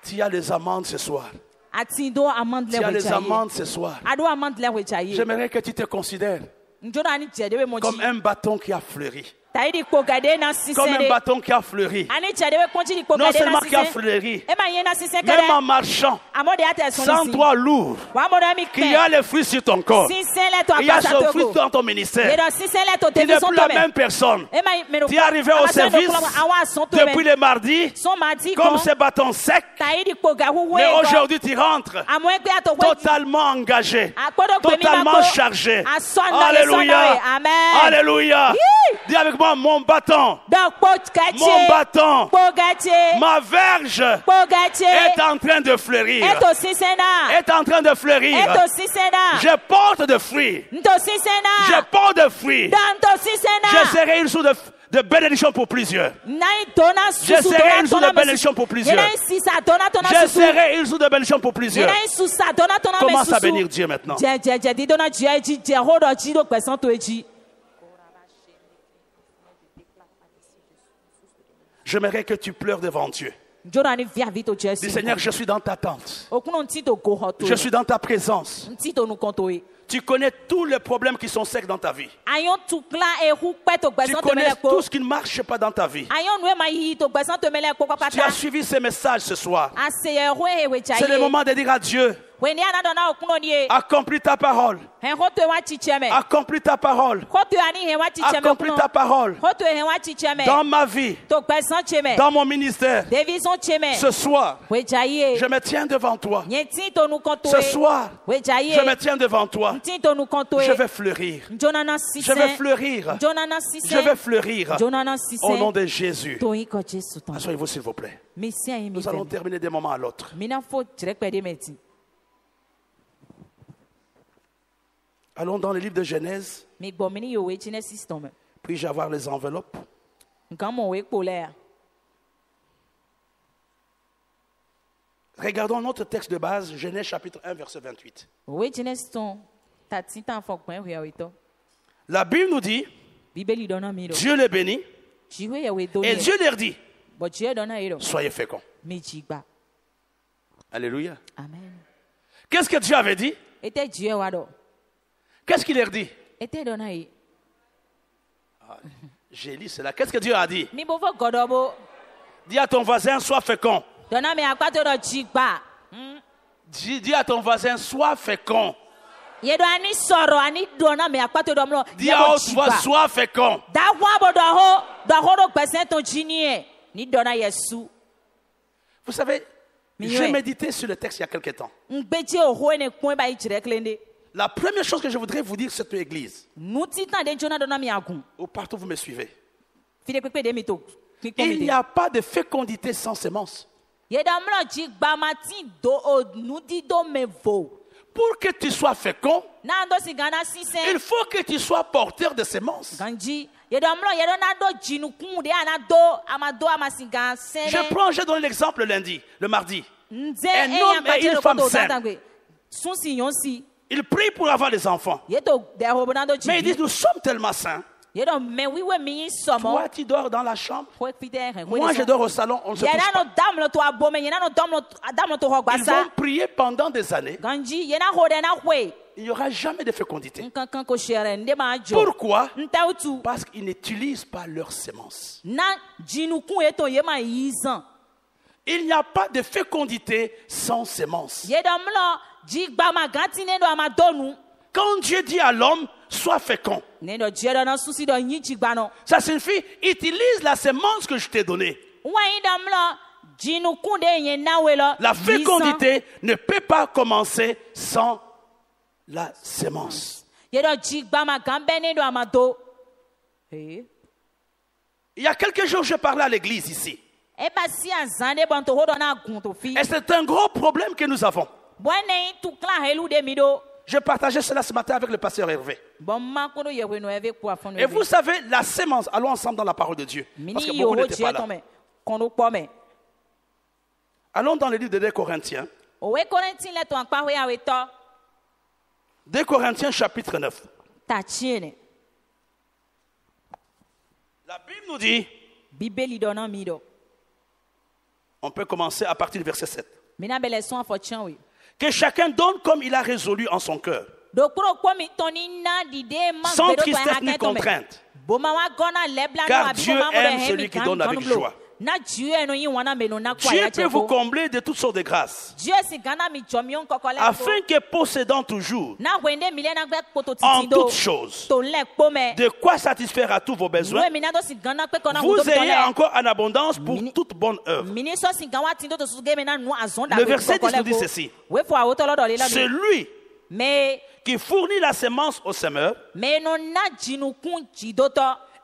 Tu as les amendes ce soir. Tu as les amendes ce soir. J'aimerais que tu te considères comme un bâton qui a fleuri. Comme un bâton qui a fleuri. Non seulement qui a fleuri, même en marchant, sans toi lourd, qu'il y a le fruit sur ton corps. Il y a ce fruit dans ton ministère. Tu n'es plus la même personne. Tu es arrivé au service depuis le mardi, comme ce bâton sec. Mais aujourd'hui tu rentres totalement engagé, totalement chargé. Alléluia. Alléluia. Dis avec moi, mon bâton, mon bâton, ma verge est en train de fleurir. Est en train de fleurir. Je porte de fruits. Je porte de fruits. Je serai une source de bénédiction pour plusieurs. Je serai une source de bénédiction pour plusieurs. Je serai une source de bénédiction pour plusieurs. Commence à bénir Dieu maintenant. J'aimerais que tu pleures devant Dieu. Dis Seigneur, je suis dans ta tente. Je suis dans ta présence. Tu connais tous les problèmes qui sont secs dans ta vie. Tu connais tout ce qui ne marche pas dans ta vie. Tu as suivi ces messages ce soir. C'est le moment de dire à Dieu, accomplis ta parole. Accomplis ta parole. Accomplis ta parole. Dans ma vie. Dans mon ministère. Ce soir, je me tiens devant toi. Ce soir, je me tiens devant toi. Je vais fleurir. Je vais fleurir. Je vais fleurir. Au nom de Jésus. Asseyez-vous s'il vous plaît. Nous allons terminer d'un moment à l'autre. Allons dans le livre de Genèse. Puis-je avoir les enveloppes? Regardons notre texte de base, Genèse chapitre 1, verset 28. La Bible nous dit, Dieu les bénit, et Dieu leur dit, soyez féconds. Alléluia. Amen. Qu'est-ce que Dieu avait dit? Qu'est-ce qu'il leur dit? J'ai lu cela. Qu'est-ce que Dieu a dit? Dis à ton voisin, sois fécond. Dis à ton voisin, sois fécond. Dis à haute voix, sois fécond. Vous savez, j'ai médité sur le texte il y a quelque temps. La première chose que je voudrais vous dire, cette église, ou partout vous me suivez, il n'y a pas de fécondité sans sémence. Pour que tu sois fécond, il faut que tu sois porteur de sémence. Je donne l'exemple le mardi. Un homme et une femme s'aiment. Ils prient pour avoir des enfants. Mais ils disent, nous sommes tellement saints. Toi, tu dors dans la chambre. Moi, je dors au salon. On ne se touche pas. Ils vont prier pendant des années. Il n'y aura jamais de fécondité. Pourquoi? Parce qu'ils n'utilisent pas leur sémence. Il n'y a pas de fécondité sans sémence. Quand Dieu dit à l'homme, sois fécond, ça signifie, utilise la sémence que je t'ai donnée. La fécondité ne peut pas commencer sans la sémence. Il y a quelques jours, je parlais à l'église ici. Et c'est un gros problème que nous avons. Je partageais cela ce matin avec le pasteur Hervé. Et vous savez, la sémence, allons ensemble dans la parole de Dieu. Parce que beaucoup n'étaient pas là. Allons dans le livre de 2 Corinthiens. 2 Corinthiens chapitre 9. La Bible nous dit, on peut commencer à partir du verset 7. Que chacun donne comme il a résolu en son cœur, sans tristesse ni contrainte, car Dieu aime celui qui donne avec joie. Dieu peut vous combler de toutes sortes de grâces, afin que possédant toujours, en toutes choses, de quoi satisfaire à tous vos besoins, vous ayez encore en abondance pour toute bonne œuvre. Le verset 10 nous dit ceci: celui qui fournit la sémence au semeur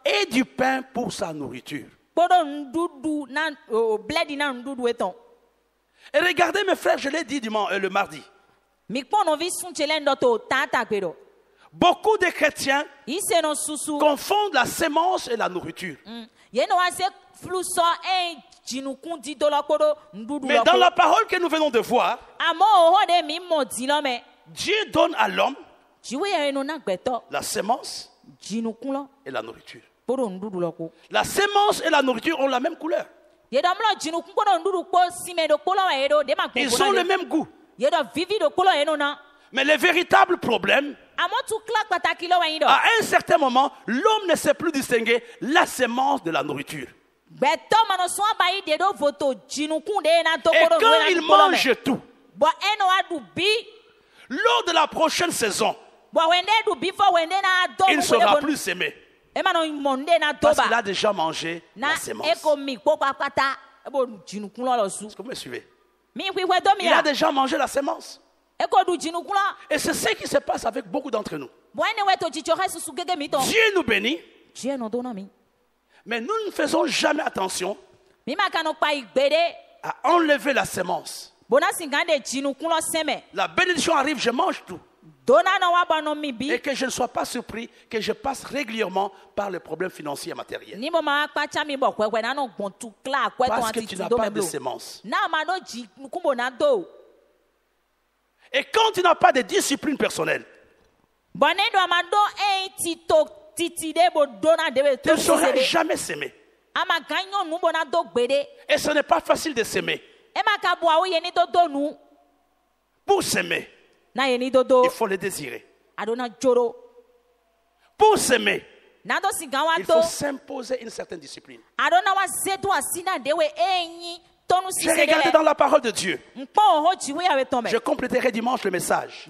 et du pain pour sa nourriture. Et regardez mes frères, je l'ai dit le mardi. Beaucoup de chrétiens confondent la sémence et la nourriture. Mais dans la parole que nous venons de voir, Dieu donne à l'homme la sémence et la nourriture. La sémence et la nourriture ont la même couleur. Ils ont le même goût. Mais le véritable problème, à un certain moment, l'homme ne sait plus distinguer la sémence de la nourriture. Et quand il mange tout, lors de la prochaine saison, il ne sera plus s'aimer. Parce qu'il a déjà mangé la sémence. Est-ce que vous me suivez? Il a déjà mangé la sémence. Et c'est ce qui se passe avec beaucoup d'entre nous. Dieu nous bénit, mais nous ne faisons jamais attention à enlever la sémence. La bénédiction arrive, je mange tout. Et que je ne sois pas surpris que je passe régulièrement par les problèmes financiers et matériels. Parce que tu n'as pas de sémence. Et quand tu n'as pas de discipline personnelle, tu ne sauras jamais s'aimer. Et ce n'est pas facile de s'aimer. Pour s'aimer, il faut le désirer. Pour s'aimer, il faut s'imposer une certaine discipline. J'ai regardé dans la parole de Dieu. Je compléterai dimanche le message.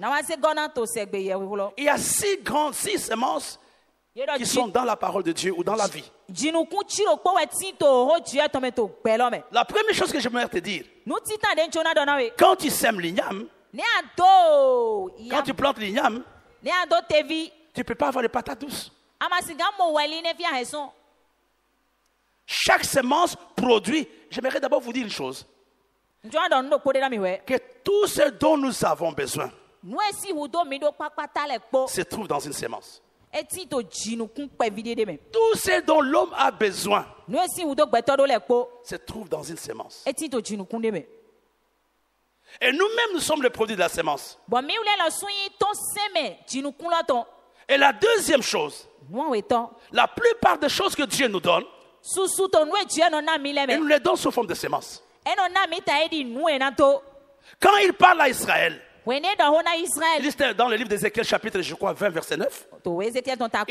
Il y a 6 semences qui sont dans la parole de Dieu ou dans la vie. La première chose que j'aimerais te dire, quand tu sèmes l'igname, quand tu plantes l'igname, tu ne peux pas avoir les patates douces. Chaque semence produit. J'aimerais d'abord vous dire une chose. Que tout ce dont nous avons besoin se trouve dans une semence. Tout ce dont l'homme a besoin se trouve dans une semence. Et nous-mêmes, nous sommes le produit de la semence. Et la deuxième chose, la plupart des choses que Dieu nous donne, il nous les donne sous forme de semences. Quand il parle à Israël, dans le livre d'Ézéchiel, chapitre, je crois, 20, verset 9, il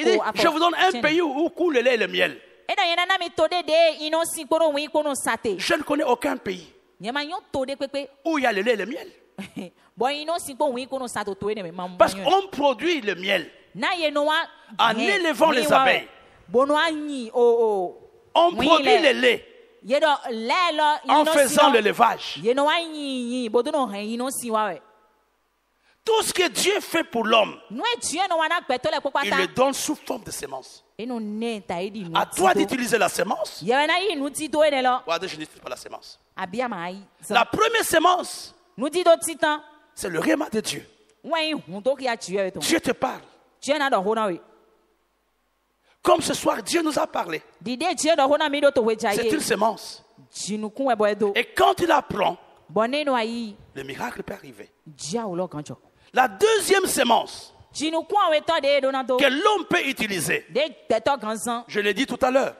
dit, je vous donne un pays où coule le lait et le miel. Je ne connais aucun pays où il y a le lait et le miel. Parce qu'on produit le miel en élevant les abeilles. On produit le lait en faisant l'élevage. Tout ce que Dieu fait pour l'homme, il le donne sous forme de semence. À toi d'utiliser la semence. Je n'utilise pas la semence. La première semence, c'est le rhéma de Dieu. Dieu te parle. Comme ce soir, Dieu nous a parlé. C'est une semence. Et quand tu la prends, le miracle peut arriver. La deuxième semence que l'homme peut utiliser, je l'ai dit tout à l'heure,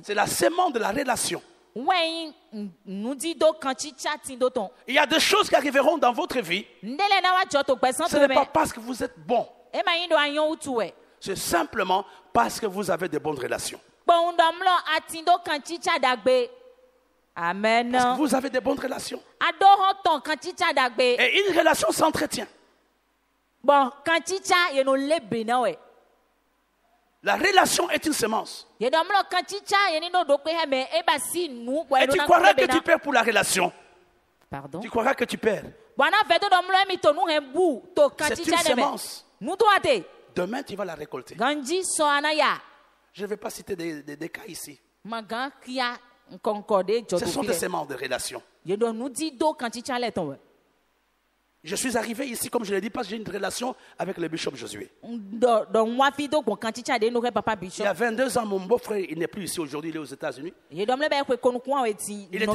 c'est la semence de la relation. Il y a des choses qui arriveront dans votre vie. Ce n'est pas parce que vous êtes bon. C'est simplement parce que vous avez de bonnes relations. Amen. Parce que vous avez de bonnes relations. Et une relation s'entretient. La relation est une semence. Et tu croiras que tu perds pour la relation. Pardon? Tu croiras que tu perds. C'est une semence. Demain, tu vas la récolter. Je ne vais pas citer des cas ici. Ce sont des semences de relation. Je suis arrivé ici, comme je l'ai dit, parce que j'ai une relation avec le bishop Josué. Il y a 22 ans, mon beau-frère, il n'est plus ici aujourd'hui, il est aux États-Unis. Il était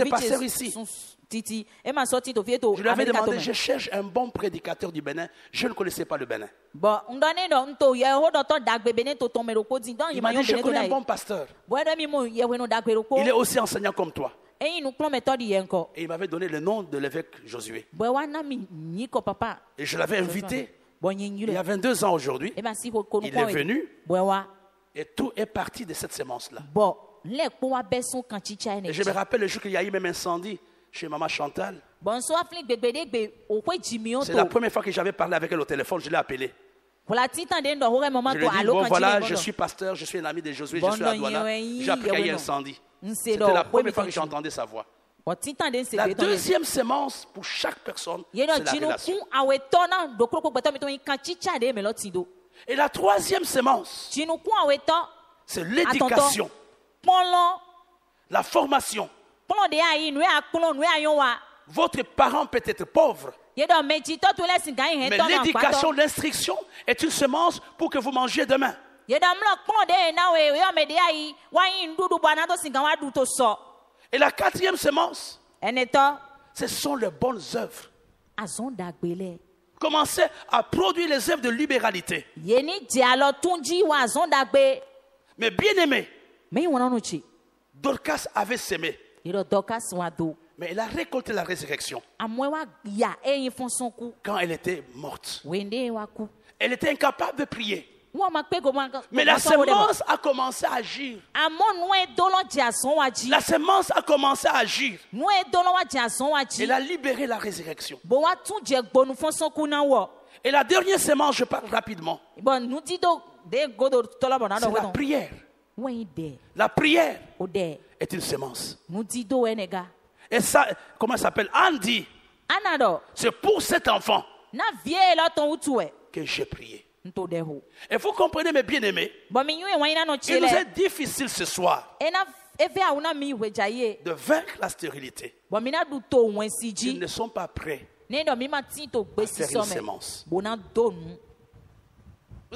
pasteur ici. Je lui avais demandé, je cherche un bon prédicateur du Bénin. Je ne connaissais pas le Bénin. Il m'a dit, je connais un bon pasteur. Il est aussi enseignant comme toi. Et il m'avait donné le nom de l'évêque Josué. Et je l'avais invité il y a 22 ans aujourd'hui. Il est venu et tout est parti de cette semence-là. Et je me rappelle le jour qu'il y a eu même incendie chez Maman Chantal. C'est la première fois que j'avais parlé avec elle au téléphone, je l'ai appelée. Je lui ai dit, bon voilà, je suis pasteur, je suis un ami de Josué, je suis à Douala. J'ai appris qu'il y a eu un incendie. C'était la première fois que j'entendais sa voix. La deuxième semence pour chaque personne, c'est la relation. Et la troisième semence, c'est l'éducation, la formation. Votre parent peut être pauvre, mais l'éducation, l'instruction est une semence pour que vous mangiez demain. Et la quatrième semence, ce sont les bonnes œuvres. Commencez à produire les œuvres de libéralité. Mais bien aimé, Dorcas avait semé. Mais elle a récolté la résurrection quand elle était morte. Elle était incapable de prier. Mais la semence a commencé à agir. La semence a commencé à agir. Elle a libéré la résurrection. Et la dernière semence, je parle rapidement. C'est la prière. La prière est une semence. Et ça, comment elle s'appelle? Andy. C'est pour cet enfant que j'ai prié. Et vous comprenez, mes bien-aimés, il nous est difficile ce soir de vaincre la stérilité. Ils ne sont pas prêts à faire une semence. Vous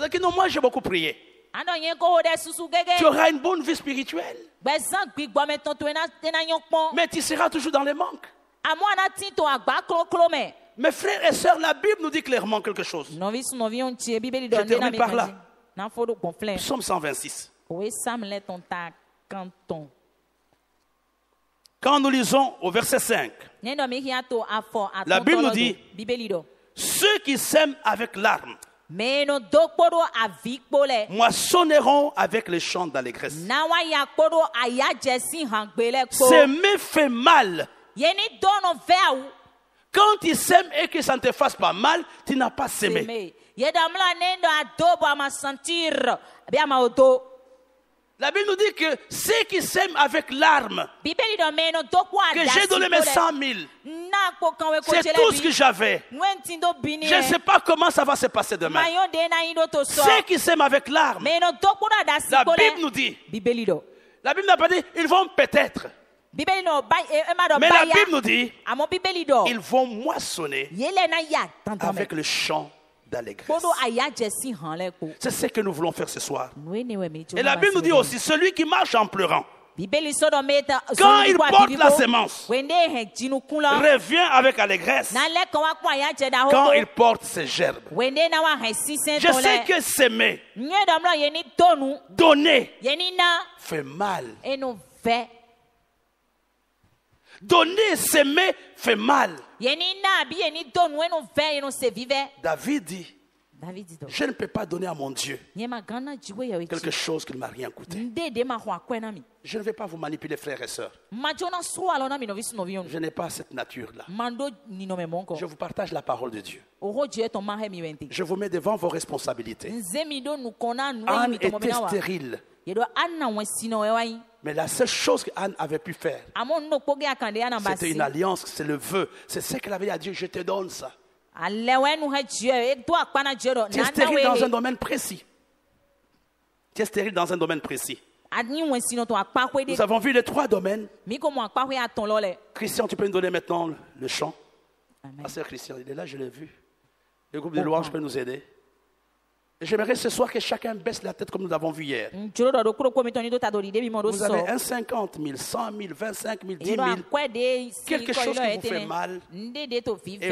dites que non, moi j'ai beaucoup prié. Tu auras une bonne vie spirituelle, mais tu seras toujours dans les manques. Mes frères et sœurs, la Bible nous dit clairement quelque chose. Je termine par là. Psaume 126. Quand nous lisons au verset 5, la Bible nous dit: ceux qui sèment avec larmes moissonneront avec les chants d'allégresse. S'aimer fait mal. Quand tu sèmes et que ça ne te fasse pas mal, tu n'as pas sémé. La Bible nous dit que ceux qui sèment avec larmes, que j'ai donné mes 100 000, c'est tout ce que j'avais. Je ne sais pas comment ça va se passer demain. Ceux qui sèment avec larmes, la Bible nous dit, la Bible n'a pas dit, ils vont peut-être. Mais la Bible nous dit, ils vont moissonner avec le chant d'allégresse. C'est ce que nous voulons faire ce soir. Et la Bible nous dit aussi, celui qui marche en pleurant, quand il porte la semence, revient avec allégresse quand il porte ses gerbes. Je sais que s'aimer, donner, fait mal. Donner, s'aimer fait mal. David dit, je ne peux pas donner à mon Dieu quelque chose qui ne m'a rien coûté. Je ne vais pas vous manipuler, frères et sœurs. Je n'ai pas cette nature-là. Je vous partage la parole de Dieu. Je vous mets devant vos responsabilités. Anne était stérile. Mais la seule chose qu'Anne avait pu faire, c'était une alliance, c'est le vœu. C'est ce qu'elle avait dit à Dieu, je te donne ça. Tu es stérile dans un domaine précis. Tu es stérile dans un domaine précis. Nous avons vu les 3 domaines. Christian, tu peux nous donner maintenant le chant. Ah, c'est Christian, il est là, je l'ai vu. Le groupe de louanges peut nous aider. J'aimerais ce soir que chacun baisse la tête comme nous l'avons vu hier. Vous avez un 50 000, 100 000, 25 000, 10 000, quelque chose qui vous fait mal, et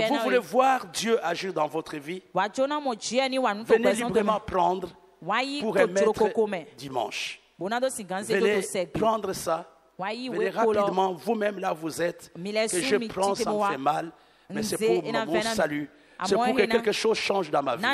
vous voulez voir Dieu agir dans votre vie, venez librement prendre pour remettre dimanche. Venez prendre ça, venez rapidement, vous-même là vous êtes, que je prends, ça me fait mal, mais c'est pour mon salut. C'est pour que quelque chose change dans ma vie.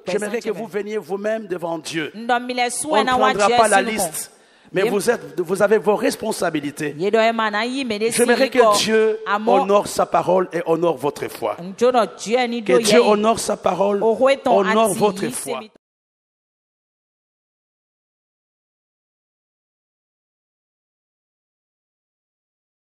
J'aimerais que vous veniez vous-même devant Dieu. On ne prendra pas la liste, mais vous avez vos responsabilités. J'aimerais que Dieu honore sa parole et honore votre foi. Que Dieu honore sa parole, honore votre foi.